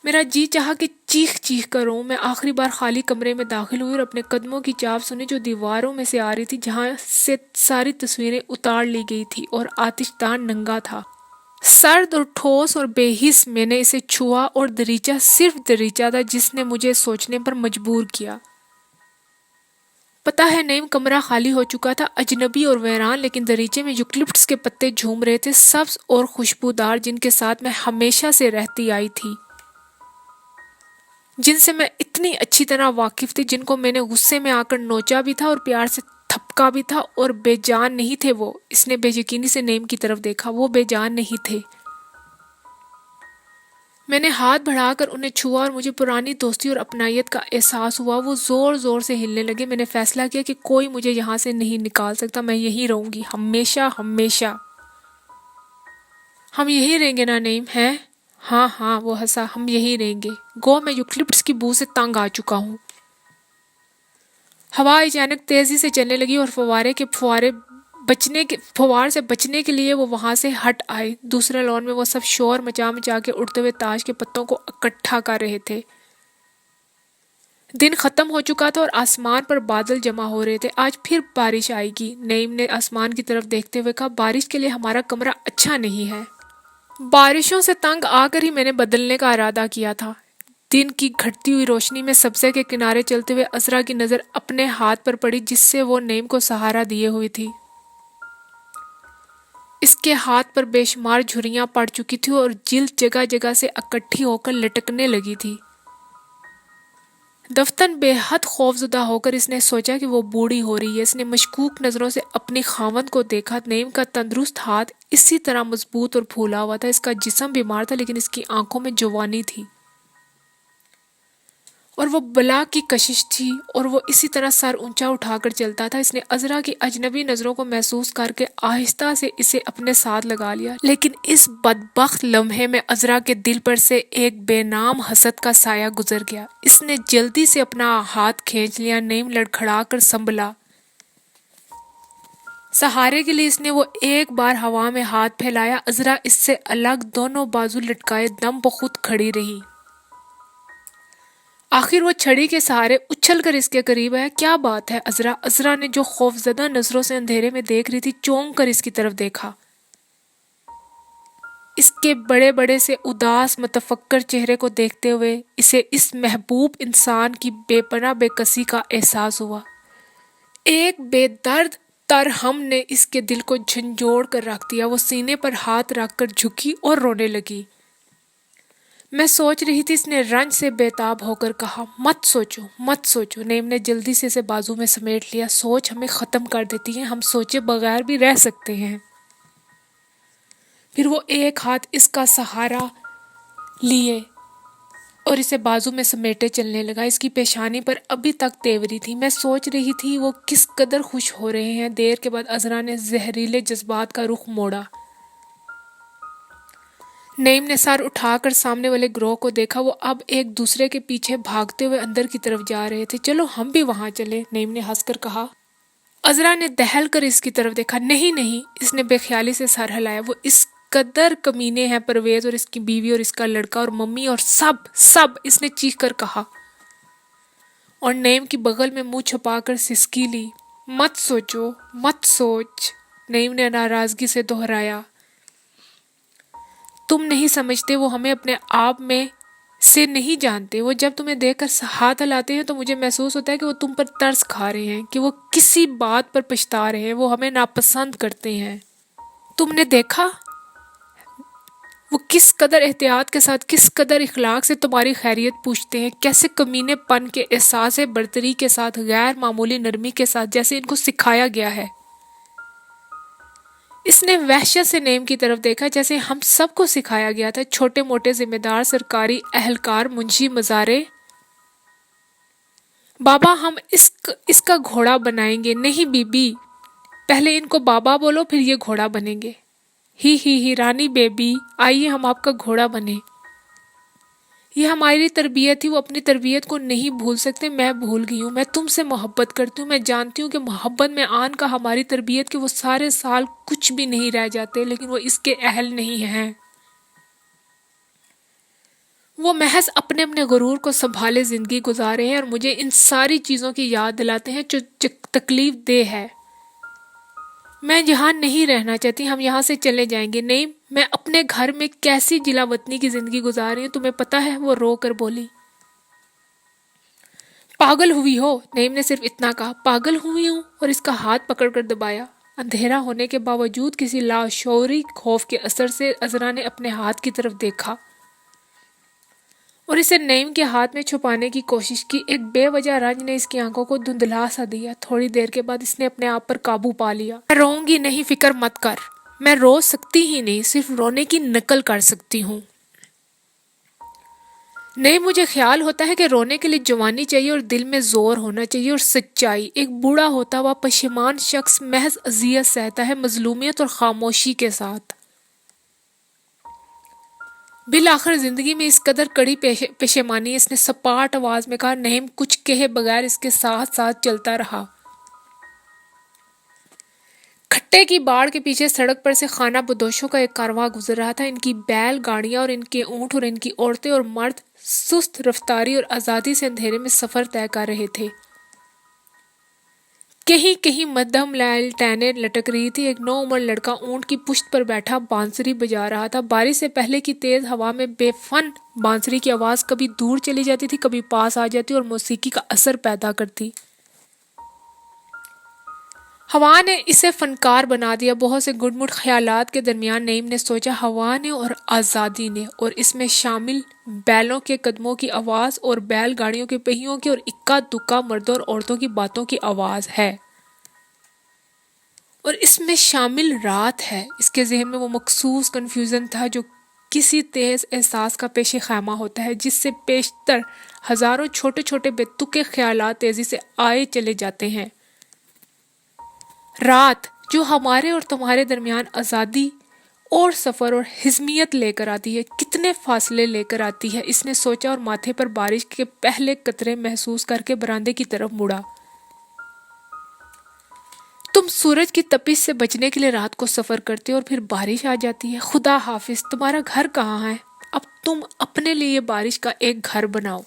میرا جی چاہا کہ چیخ کر روؤں۔ میں آخری بار خالی کمرے میں داخل ہوئی اور اپنے قدموں کی چاپ سنی جو دیواروں میں سے آ رہی تھی، جہاں سے ساری تصویریں اتار لی گئی تھی اور آتش دان ننگا تھا، سرد اور ٹھوس اور بے حس۔ میں نے اسے چھوا اور دریچہ صرف دریچہ تھا جس نے مجھے سوچنے پر مجبور کیا۔ پتہ ہے نعیم، کمرہ خالی ہو چکا تھا، اجنبی اور ویران، لیکن دریچے میں یوکلپٹس کے پتے جھوم رہے تھے، سبز اور خوشبودار، جن کے ساتھ میں ہمیشہ سے رہتی آئی تھی، جن سے میں اتنی اچھی طرح واقف تھی، جن کو میں نے غصے میں آ کر نوچا بھی تھا اور پیار سے تھپکا بھی تھا، اور بے جان نہیں تھے وہ۔ اس نے بے یقینی سے نعیم کی طرف دیکھا۔ وہ بے جان نہیں تھے۔ میں نے ہاتھ بڑھا کر انہیں چھوا اور مجھے پرانی دوستی اور اپنائیت کا احساس ہوا۔ وہ زور زور سے ہلنے لگے۔ میں نے فیصلہ کیا کہ کوئی مجھے یہاں سے نہیں نکال سکتا، میں یہیں رہوں گی، ہمیشہ ہمیشہ۔ ہم یہیں رہیں گے نا نعیم، ہیں؟ ہاں، وہ ہنسا، ہم یہیں رہیں گے۔ گو میں یوکلپٹس کی بو سے تنگ آ چکا ہوں۔ ہوا اچانک تیزی سے چلنے لگی اور فوار سے بچنے کے لیے وہ وہاں سے ہٹ آئے۔ دوسرے لان میں وہ سب شور مچا کے اڑتے ہوئے تاش کے پتوں کو اکٹھا کر رہے تھے۔ دن ختم ہو چکا تھا اور آسمان پر بادل جمع ہو رہے تھے۔ آج پھر بارش آئے گی، نعیم نے آسمان کی طرف دیکھتے ہوئے کہا۔ بارش کے لیے ہمارا کمرہ اچھا نہیں ہے۔ بارشوں سے تنگ آ کر ہی میں نے بدلنے کا ارادہ کیا تھا۔ دن کی گھٹتی ہوئی روشنی میں سبزے کے کنارے چلتے ہوئے عذرا کی نظر اپنے ہاتھ پر پڑی جس سے وہ نعیم کو سہارا دیے ہوئی تھی۔ اس کے ہاتھ پر بے شمار جھریاں پڑ چکی تھی اور جلد جگہ جگہ سے اکٹھی ہو کر لٹکنے لگی تھی۔ دفتن بے حد خوفزدہ ہو کر اس نے سوچا کہ وہ بوڑھی ہو رہی ہے۔ اس نے مشکوک نظروں سے اپنی خاوند کو دیکھا۔ نعیم کا تندرست ہاتھ اسی طرح مضبوط اور پھولا ہوا تھا۔ اس کا جسم بیمار تھا لیکن اس کی آنکھوں میں جوانی تھی اور وہ بلا کی کشش تھی، اور وہ اسی طرح سر اونچا اٹھا کر چلتا تھا۔ اس نے عذرا کی اجنبی نظروں کو محسوس کر کے آہستہ سے اسے اپنے ساتھ لگا لیا، لیکن اس بدبخت لمحے میں عذرا کے دل پر سے ایک بے نام حسد کا سایہ گزر گیا۔ اس نے جلدی سے اپنا ہاتھ کھینچ لیا۔ نعیم لڑکھڑا کر سنبھلا۔ سہارے کے لیے اس نے وہ ایک بار ہوا میں ہاتھ پھیلایا۔ عذرا اس سے الگ دونوں بازو لٹکائے دم بخود کھڑی رہی۔ آخر وہ چھڑی کے سہارے اچھل کر اس کے قریب آیا۔ کیا بات ہے عذرا؟ عذرا نے جو خوفزدہ نظروں سے اندھیرے میں دیکھ رہی تھی چونک کر اس کی طرف دیکھا۔ اس کے بڑے بڑے سے اداس متفکر چہرے کو دیکھتے ہوئے اسے اس محبوب انسان کی بے پناہ بے کسی کا احساس ہوا۔ ایک بے درد ترہم نے اس کے دل کو جھنجھوڑ کر رکھ دیا۔ وہ سینے پر ہاتھ رکھ کر جھکی اور رونے لگی۔ میں سوچ رہی تھی، اس نے رنج سے بےتاب ہو کر کہا۔ مت سوچو، مت سوچو۔ نعیم نے جلدی سے اسے بازو میں سمیٹ لیا۔ سوچ ہمیں ختم کر دیتی ہے، ہم سوچے بغیر بھی رہ سکتے ہیں۔ پھر وہ ایک ہاتھ اس کا سہارا لیے اور اسے بازو میں سمیٹے چلنے لگا۔ اس کی پیشانی پر ابھی تک تیوری تھی۔ میں سوچ رہی تھی وہ کس قدر خوش ہو رہے ہیں۔ دیر کے بعد عذرا نے زہریلے جذبات کا رخ موڑا۔ نعیم نے سر اٹھا کر سامنے والے گروہ کو دیکھا۔ وہ اب ایک دوسرے کے پیچھے بھاگتے ہوئے اندر کی طرف جا رہے تھے۔ چلو ہم بھی وہاں چلیں، نعیم نے ہنس کر کہا۔ عذرا نے دہل کر اس کی طرف دیکھا۔ نہیں نہیں، اس نے بے خیالی سے سر ہلایا۔ وہ اس قدر کمینے ہیں، پرویز اور اس کی بیوی اور اس کا لڑکا اور ممی اور سب، اس نے چیخ کر کہا اور نعیم کی بغل میں منہ چھپا کر سسکی لی۔ مت سوچو، مت سوچ، نعیم نے ناراضگی سے دہرایا۔ تم نہیں سمجھتے، وہ ہمیں اپنے آپ میں سے نہیں جانتے۔ وہ جب تمہیں دیکھ کر ہاتھ ہلاتے ہیں تو مجھے محسوس ہوتا ہے کہ وہ تم پر ترس کھا رہے ہیں، کہ وہ کسی بات پر پچھتا رہے ہیں، وہ ہمیں ناپسند کرتے ہیں۔ تم نے دیکھا وہ کس قدر احتیاط کے ساتھ، کس قدر اخلاق سے تمہاری خیریت پوچھتے ہیں، کیسے کمینے پن کے احساس برتری کے ساتھ، غیر معمولی نرمی کے ساتھ، جیسے ان کو سکھایا گیا ہے۔ اس نے وحشت سے نعیم کی طرف دیکھا، جیسے ہم سب کو سکھایا گیا تھا۔ چھوٹے موٹے ذمہ دار، سرکاری اہلکار، منشی، مزارے۔ بابا ہم اس کا گھوڑا بنائیں گے۔ نہیں بی بی، پہلے ان کو بابا بولو، پھر یہ گھوڑا بنیں گے۔ ہی رانی بیبی، آئیے ہم آپ کا گھوڑا بنیں۔ یہ ہماری تربیت تھی، وہ اپنی تربیت کو نہیں بھول سکتے۔ میں بھول گئی ہوں۔ میں تم سے محبت کرتی ہوں۔ میں جانتی ہوں کہ محبت میں آن کا ہماری تربیت کے وہ سارے سال کچھ بھی نہیں رہ جاتے، لیکن وہ اس کے اہل نہیں ہیں۔ وہ محض اپنے غرور کو سنبھالے زندگی گزارے ہیں اور مجھے ان ساری چیزوں کی یاد دلاتے ہیں جو تکلیف دہ ہے۔ میں یہاں نہیں رہنا چاہتی، ہم یہاں سے چلے جائیں گے۔ نہیں، میں اپنے گھر میں کیسی جلا وطنی کی زندگی گزار رہی ہوں، تمہیں پتہ ہے؟ وہ رو کر بولی۔ پاگل ہوئی ہو، نعیم نے صرف اتنا کہا۔ پاگل ہوئی ہوں، اور اس کا ہاتھ پکڑ کر دبایا۔ اندھیرا ہونے کے باوجود کسی لاشعوری خوف کے اثر سے عذرا نے اپنے ہاتھ کی طرف دیکھا اور اسے نعیم کے ہاتھ میں چھپانے کی کوشش کی۔ ایک بے وجہ رنج نے اس کی آنکھوں کو دھندلا سا دیا۔ تھوڑی دیر کے بعد اس نے اپنے آپ پر قابو پا لیا۔ میں روؤں گی نہیں، فکر مت کر۔ میں رو سکتی ہی نہیں، صرف رونے کی نقل کر سکتی ہوں۔ نہیں، مجھے خیال ہوتا ہے کہ رونے کے لیے جوانی چاہیے اور دل میں زور ہونا چاہیے اور سچائی۔ ایک بوڑھا ہوتا ہوا پشیمان شخص محض اذیت سہتا ہے، مظلومیت اور خاموشی کے ساتھ۔ بالآخر زندگی میں اس قدر کڑی پشیمانی، اس نے سپاٹ آواز میں کہا۔ نعیم کچھ کہے بغیر اس کے ساتھ ساتھ چلتا رہا۔ کھٹے کی باڑ کے پیچھے سڑک پر سے خانہ بدوشوں کا ایک کارواں گزر رہا تھا۔ ان کی بیل گاڑیاں اور ان کے اونٹ اور ان کی عورتیں اور مرد سست رفتاری اور آزادی سے اندھیرے میں سفر طے کر رہے تھے۔ کہیں کہیں مدھم لالٹینیں لٹک رہی تھی۔ ایک نوعمر لڑکا اونٹ کی پشت پر بیٹھا بانسری بجا رہا تھا۔ بارش سے پہلے کی تیز ہوا میں بے فن بانسری کی آواز کبھی دور چلی جاتی تھی، کبھی پاس آ جاتی اور موسیقی کا اثر پیدا کرتی۔ ہوا نے اسے فنکار بنا دیا۔ بہت سے گڈ مڈ خیالات کے درمیان نعیم نے سوچا، ہوا نے اور آزادی نے، اور اس میں شامل بیلوں کے قدموں کی آواز اور بیل گاڑیوں کے پہیوں کی اور اکا دکا مردوں اور عورتوں کی باتوں کی آواز ہے، اور اس میں شامل رات ہے۔ اس کے ذہن میں وہ مخصوص کنفیوژن تھا جو کسی تیز احساس کا پیش خیمہ ہوتا ہے، جس سے پیشتر ہزاروں چھوٹے چھوٹے بے تکے خیالات تیزی سے آئے چلے جاتے ہیں۔ رات جو ہمارے اور تمہارے درمیان آزادی اور سفر اور حزمیت لے کر آتی ہے، کتنے فاصلے لے کر آتی ہے، اس نے سوچا، اور ماتھے پر بارش کے پہلے قطرے محسوس کر کے برآمدے کی طرف مڑا۔ تم سورج کی تپش سے بچنے کے لیے رات کو سفر کرتے ہو اور پھر بارش آ جاتی ہے۔ خدا حافظ، تمہارا گھر کہاں ہے؟ اب تم اپنے لیے بارش کا ایک گھر بناؤ۔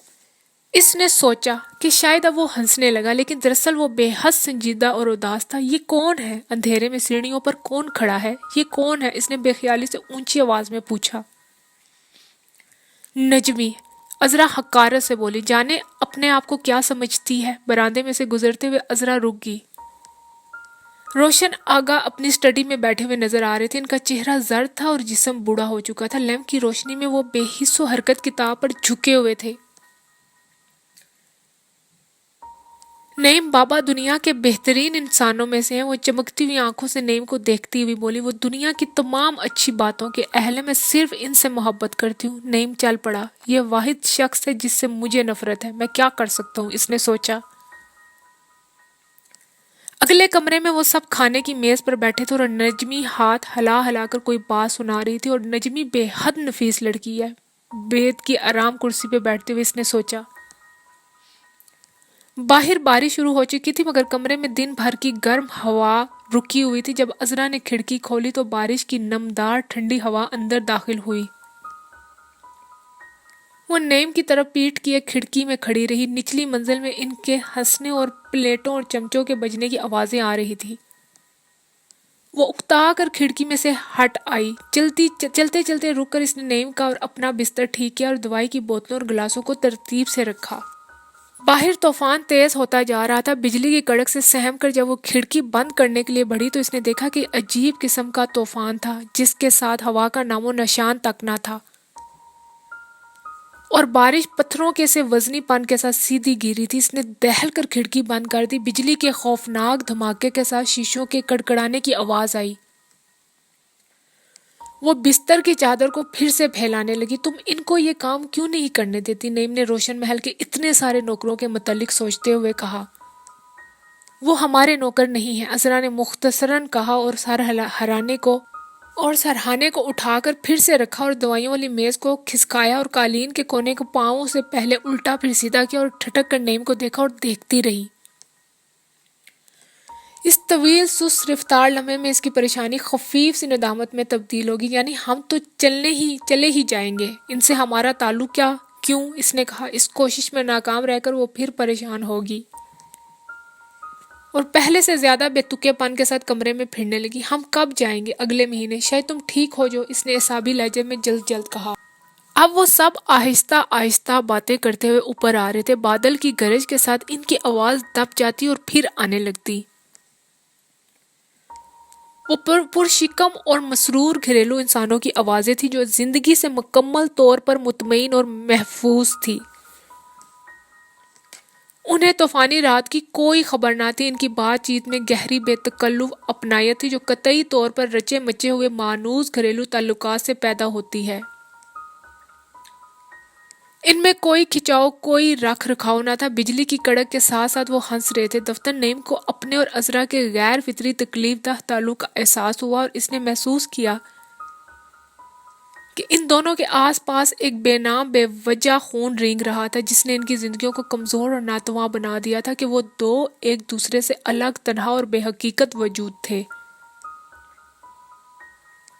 اس نے سوچا کہ شاید اب وہ ہنسنے لگا، لیکن دراصل وہ بے حد سنجیدہ اور اداس تھا۔ یہ کون ہے؟ اندھیرے میں سیڑھیوں پر کون کھڑا ہے؟ یہ کون ہے؟ اس نے بے خیالی سے اونچی آواز میں پوچھا۔ نجمی، عذرا حقارت سے بولی۔ جانے اپنے آپ کو کیا سمجھتی ہے؟ برآمدے میں سے گزرتے ہوئے عذرا رک گئی۔ روشن آگا اپنی اسٹڈی میں بیٹھے ہوئے نظر آ رہے تھے۔ ان کا چہرہ زرد تھا اور جسم بوڑھا ہو چکا تھا۔ لیمپ کی روشنی میں وہ بے حس و حرکت کتاب پر جھکے ہوئے تھے۔ نعیم بابا دنیا کے بہترین انسانوں میں سے ہیں۔ وہ چمکتی ہوئی آنکھوں سے نعیم کو دیکھتی ہوئی بولی۔ وہ دنیا کی تمام اچھی باتوں کے اہل ہیں، میں صرف ان سے محبت کرتی ہوں۔ نعیم چل پڑا۔ یہ واحد شخص ہے جس سے مجھے نفرت ہے، میں کیا کر سکتا ہوں؟ اس نے سوچا۔ اگلے کمرے میں وہ سب کھانے کی میز پر بیٹھے تھے اور نجمی ہاتھ ہلا ہلا کر کوئی بات سنا رہی تھی، اور نجمی بے حد نفیس لڑکی ہے۔ بیت کی آرام کرسی پہ بیٹھتے ہوئے اس نے سوچا۔ باہر بارش شروع ہو چکی تھی، مگر کمرے میں دن بھر کی گرم ہوا رکی ہوئی تھی۔ جب عذرا نے کھڑکی کھولی تو بارش کی نمدار ٹھنڈی ہوا اندر داخل ہوئی۔ وہ نعیم کی طرف پیٹھ کیے کھڑکی میں کھڑی رہی۔ نچلی منزل میں ان کے ہنسنے اور پلیٹوں اور چمچوں کے بجنے کی آوازیں آ رہی تھی۔ وہ اکتا کر کھڑکی میں سے ہٹ آئی۔ چلتے چلتے رک کر اس نے نعیم کا اور اپنا بستر ٹھیک کیا اور دوائی کی بوتلوں اور گلاسوں کو ترتیب سے رکھا۔ باہر طوفان تیز ہوتا جا رہا تھا۔ بجلی کی کڑک سے سہم کر جب وہ کھڑکی بند کرنے کے لیے بڑھی تو اس نے دیکھا کہ عجیب قسم کا طوفان تھا، جس کے ساتھ ہوا کا نام و نشان تک نہ تھا، اور بارش پتھروں کے سے وزنی پن کے ساتھ سیدھی گری تھی۔ اس نے دہل کر کھڑکی بند کر دی۔ بجلی کے خوفناک دھماکے کے ساتھ شیشوں کے کڑکڑانے کی آواز آئی۔ وہ بستر کی چادر کو پھر سے پھیلانے لگی۔ تم ان کو یہ کام کیوں نہیں کرنے دیتی؟ نعیم نے روشن محل کے اتنے سارے نوکروں کے متعلق سوچتے ہوئے کہا۔ وہ ہمارے نوکر نہیں ہیں، عذرا نے مختصراً کہا، اور سرہانے کو اٹھا کر پھر سے رکھا اور دوائیوں والی میز کو کھسکایا اور قالین کے کونے کو پاؤں سے پہلے الٹا پھر سیدھا کیا اور ٹھٹک کر نعیم کو دیکھا اور دیکھتی رہی۔ اس طویل سست رفتار لمحے میں اس کی پریشانی خفیف سی ندامت میں تبدیل ہوگی۔ یعنی ہم تو چلے ہی جائیں گے، ان سے ہمارا تعلق کیا؟ کیوں؟ اس نے کہا۔ اس کوشش میں ناکام رہ کر وہ پھر پریشان ہوگی اور پہلے سے زیادہ بے تکے پن کے ساتھ کمرے میں پھرنے لگی۔ ہم کب جائیں گے؟ اگلے مہینے، شاید تم ٹھیک ہو جو، اس نے اعصابی لہجے میں جلد کہا۔ اب وہ سب آہستہ آہستہ باتیں کرتے ہوئے اوپر آ رہے تھے۔ بادل کی گرج کے ساتھ ان کی آواز دب جاتی اور پھر آنے لگتی۔ وہ پرشکم اور مسرور گھریلو انسانوں کی آوازیں تھیں جو زندگی سے مکمل طور پر مطمئن اور محفوظ تھی۔ انہیں طوفانی رات کی کوئی خبر نہ تھی۔ ان کی بات چیت میں گہری بے تکلف اپنائیت تھی جو قطعی طور پر رچے مچے ہوئے مانوس گھریلو تعلقات سے پیدا ہوتی ہے۔ ان میں کوئی کھچاؤ، کوئی رکھ رکھاؤ نہ تھا۔ بجلی کی کڑک کے ساتھ ساتھ وہ ہنس رہے تھے۔ دفتر نعیم کو اپنے اور عذرا کے غیر فطری تکلیف دہ تعلق کا احساس ہوا اور اس نے محسوس کیا کہ ان دونوں کے آس پاس ایک بے نام بے وجہ خون رینگ رہا تھا، جس نے ان کی زندگیوں کو کمزور اور ناتواں بنا دیا تھا کہ وہ دو ایک دوسرے سے الگ، تنہا اور بے حقیقت وجود تھے،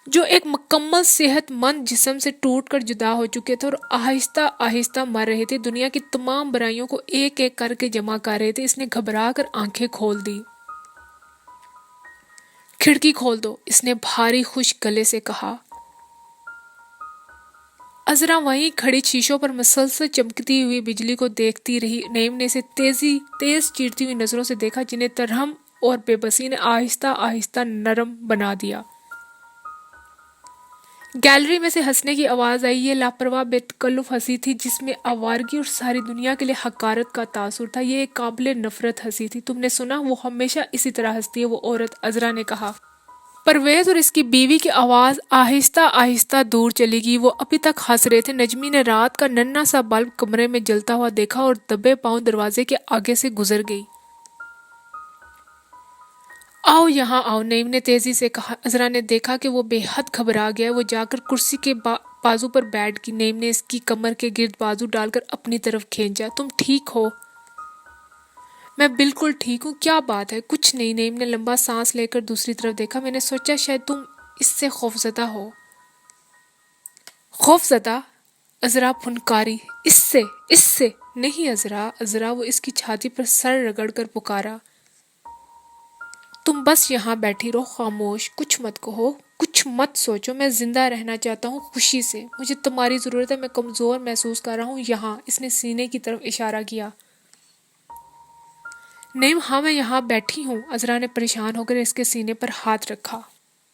جو ایک مکمل صحت مند جسم سے ٹوٹ کر جدا ہو چکے تھے اور آہستہ آہستہ مر رہے تھے، دنیا کی تمام برائیوں کو ایک ایک کر کے جمع کر رہے تھے۔ اس نے گھبرا کر آنکھیں کھول دی۔ کھڑکی کھول دو، اس نے بھاری خشک گلے سے کہا۔ عذرا وہیں کھڑی شیشوں پر مسلسل چمکتی ہوئی بجلی کو دیکھتی رہی۔ نعیم نے اسے تیز چیرتی ہوئی نظروں سے دیکھا، جنہیں ترہم اور بے بسی نے آہستہ آہستہ نرم بنا دیا۔ گیلری میں سے ہنسنے کی آواز آئی۔ یہ لاپرواہ بے تکلف ہنسی تھی جس میں آوارگی اور ساری دنیا کے لیے حقارت کا تاثر تھا۔ یہ ایک قابل نفرت ہنسی تھی۔ تم نے سنا، وہ ہمیشہ اسی طرح ہنستی ہے وہ عورت، عذرا نے کہا۔ پرویز اور اس کی بیوی کی آواز آہستہ آہستہ دور چلی گئی۔ وہ ابھی تک ہنس رہے تھے۔ نجمی نے رات کا ننھا سا بلب کمرے میں جلتا ہوا دیکھا اور دبے پاؤں دروازے کے آگے سے گزر گئی۔ آؤ یہاں آؤ، نعیم نے تیزی سے کہا۔ عذرا نے دیکھا کہ وہ بے حد گھبرا گیا ہے۔ وہ جا کر کرسی کے بازو پر بیٹھ گئی۔ نعیم نے اس کی کمر کے گرد بازو ڈال کر اپنی طرف کھینچا۔ تم ٹھیک ہو؟ میں بالکل ٹھیک ہوں، کیا بات ہے؟ کچھ نہیں۔ نعیم نے لمبا سانس لے کر دوسری طرف دیکھا۔ میں نے سوچا شاید تم اس سے خوفزدہ ہو۔ خوفزدہ؟ عذرا پھنکاری۔ اس سے نہیں عذرا، عذرا، وہ اس کی چھاتی پر سر رگڑ کر پکارا۔ تم بس یہاں بیٹھی رہو، خاموش، کچھ مت کہو، کچھ مت سوچو۔ میں زندہ رہنا چاہتا ہوں خوشی سے، مجھے تمہاری ضرورت ہے، میں کمزور محسوس کر رہا ہوں یہاں۔ اس نے سینے کی طرف اشارہ کیا۔ نعیم، ہاں میں یہاں بیٹھی ہوں۔ عذرا نے پریشان ہو کر اس کے سینے پر ہاتھ رکھا۔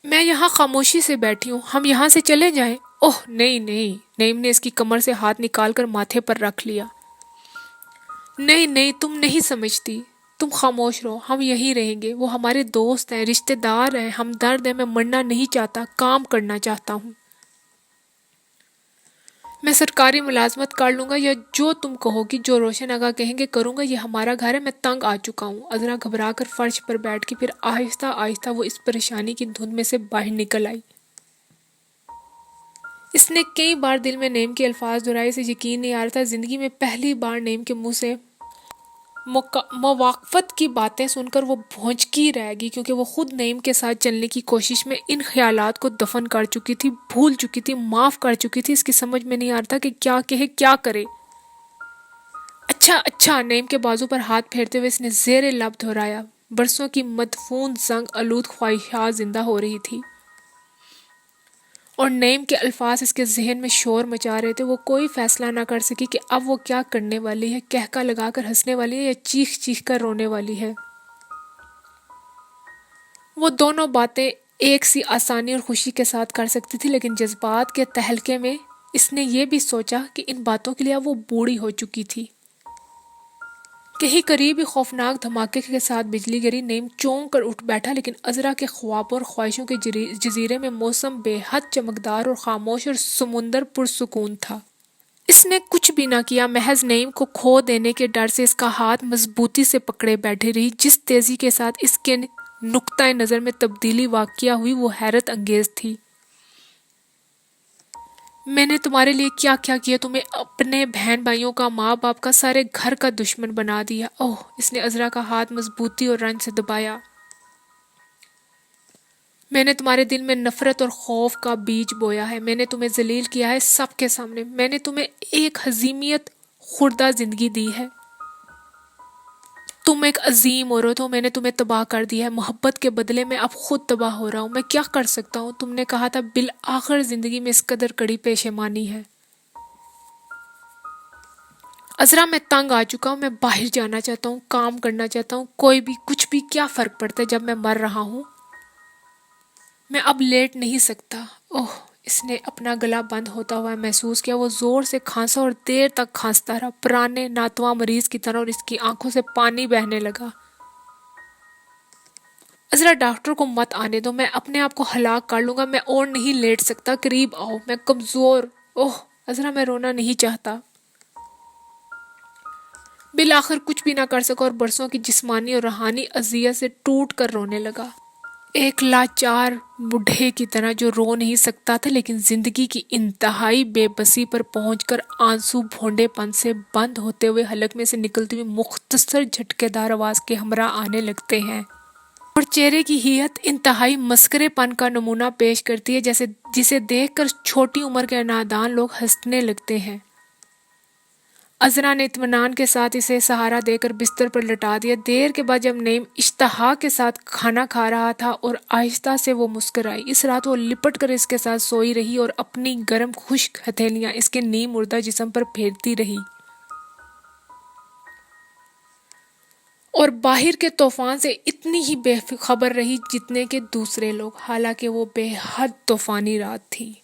میں یہاں خاموشی سے بیٹھی ہوں، ہم یہاں سے چلے جائیں؟ اوہ نہیں نہیں، نعیم نے اس کی کمر سے ہاتھ نکال کر ماتھے پر رکھ لیا۔ نہیں نہیں، تم نہیں سمجھتی، تم خاموش رہو، ہم یہیں رہیں گے۔ وہ ہمارے دوست ہیں، رشتہ دار ہیں، ہمدرد ہیں۔ میں مرنا نہیں چاہتا، کام کرنا چاہتا ہوں۔ میں سرکاری ملازمت کر لوں گا یا جو تم کہو گی، جو روشن آغا کہیں گے کروں گا۔ یہ ہمارا گھر ہے، میں تنگ آ چکا ہوں۔ عذرا گھبرا کر فرش پر بیٹھ گئی، پھر آہستہ آہستہ وہ اس پریشانی کی دھند میں سے باہر نکل آئی۔ اس نے کئی بار دل میں نعیم کے الفاظ دہرائے، اسے یقین نہیں آ رہا تھا۔ زندگی میں پہلی بار نعیم کے منہ سے موافقت کی باتیں سن کر وہ بھونچکی رہ گئی، کیونکہ وہ خود نعیم کے ساتھ چلنے کی کوشش میں ان خیالات کو دفن کر چکی تھی، بھول چکی تھی، معاف کر چکی تھی۔ اس کی سمجھ میں نہیں آ رہا تھا کہ کیا کہے، کیا کرے۔ اچھا، نعیم کے بازو پر ہاتھ پھیرتے ہوئے اس نے زیر لب دہرایا۔ برسوں کی مدفون زنگ آلود خواہشات زندہ ہو رہی تھی اور نعیم کے الفاظ اس کے ذہن میں شور مچا رہے تھے۔ وہ کوئی فیصلہ نہ کر سکی کہ اب وہ کیا کرنے والی ہے، کہکا لگا کر ہنسنے والی ہے یا چیخ چیخ کر رونے والی ہے۔ وہ دونوں باتیں ایک سی آسانی اور خوشی کے ساتھ کر سکتی تھی، لیکن جذبات کے تہلکے میں اس نے یہ بھی سوچا کہ ان باتوں کے لیے اب وہ بوڑھی ہو چکی تھی۔ کہیں قریب ہی خوفناک دھماکے کے ساتھ بجلی گری۔ نعیم چونک کر اٹھ بیٹھا، لیکن عذرا کے خوابوں اور خواہشوں کے جزیرے میں موسم بے حد چمکدار اور خاموش اور سمندر پرسکون تھا۔ اس نے کچھ بھی نہ کیا، محض نعیم کو کھو دینے کے ڈر سے اس کا ہاتھ مضبوطی سے پکڑے بیٹھی رہی۔ جس تیزی کے ساتھ اس کے نقطۂ نظر میں تبدیلی واقع ہوئی وہ حیرت انگیز تھی۔ میں نے تمہارے لیے کیا کیا، تمہیں اپنے بہن بھائیوں کا، ماں باپ کا، سارے گھر کا دشمن بنا دیا۔ اوہ، اس نے عذرا کا ہاتھ مضبوطی اور رنج سے دبایا۔ میں نے تمہارے دل میں نفرت اور خوف کا بیج بویا ہے، میں نے تمہیں ذلیل کیا ہے سب کے سامنے، میں نے تمہیں ایک حزیمیت خوردہ زندگی دی ہے۔ تم ایک عظیم عورت ہو، میں نے تمہیں تباہ کر دیا ہے۔ محبت کے بدلے میں اب خود تباہ ہو رہا ہوں، میں کیا کر سکتا ہوں؟ تم نے کہا تھا بالآخر زندگی میں اس قدر کڑی پشیمانی ہے۔ عذرا، میں تنگ آ چکا ہوں، میں باہر جانا چاہتا ہوں، کام کرنا چاہتا ہوں، کوئی بھی کچھ بھی، کیا فرق پڑتا ہے جب میں مر رہا ہوں؟ میں اب لیٹ نہیں سکتا۔ اوہ، اس نے اپنا گلا بند ہوتا ہوا محسوس کیا۔ وہ زور سے کھانسا اور دیر تک کھانستا رہا، پرانے ناتواں مریض کی طرح، اور اس کی آنکھوں سے پانی بہنے لگا۔ عذرا، ڈاکٹر کو مت آنے دو، میں اپنے آپ کو ہلاک کر لوں گا، میں اور نہیں لیٹ سکتا، قریب آؤ، میں کمزور۔ اوہ عذرا، میں رونا نہیں چاہتا۔ بالآخر کچھ بھی نہ کر سکا اور برسوں کی جسمانی اور روحانی اذیت سے ٹوٹ کر رونے لگا، ایک لاچار بوڑھے کی طرح جو رو نہیں سکتا تھا، لیکن زندگی کی انتہائی بے بسی پر پہنچ کر آنسو بھونڈے پن سے بند ہوتے ہوئے حلق میں سے نکلتی ہوئی مختصر جھٹکے دار آواز کے ہمراہ آنے لگتے ہیں، اور چہرے کی ہیئت انتہائی مسخرے پن کا نمونہ پیش کرتی ہے، جسے دیکھ کر چھوٹی عمر کے نادان لوگ ہنسنے لگتے ہیں۔ عذرا نے اطمینان کے ساتھ اسے سہارا دے کر بستر پر لٹا دیا۔ دیر کے بعد جب نعیم اشتہا کے ساتھ کھانا کھا رہا تھا اور آہستہ سے وہ مسکرائی، اس رات وہ لپٹ کر اس کے ساتھ سوئی رہی اور اپنی گرم خشک ہتھیلیاں اس کے نیم مردہ جسم پر پھیرتی رہی۔ اور باہر کے طوفان سے اتنی ہی بے خبر رہی جتنے کہ دوسرے لوگ، حالانکہ وہ بے حد طوفانی رات تھی۔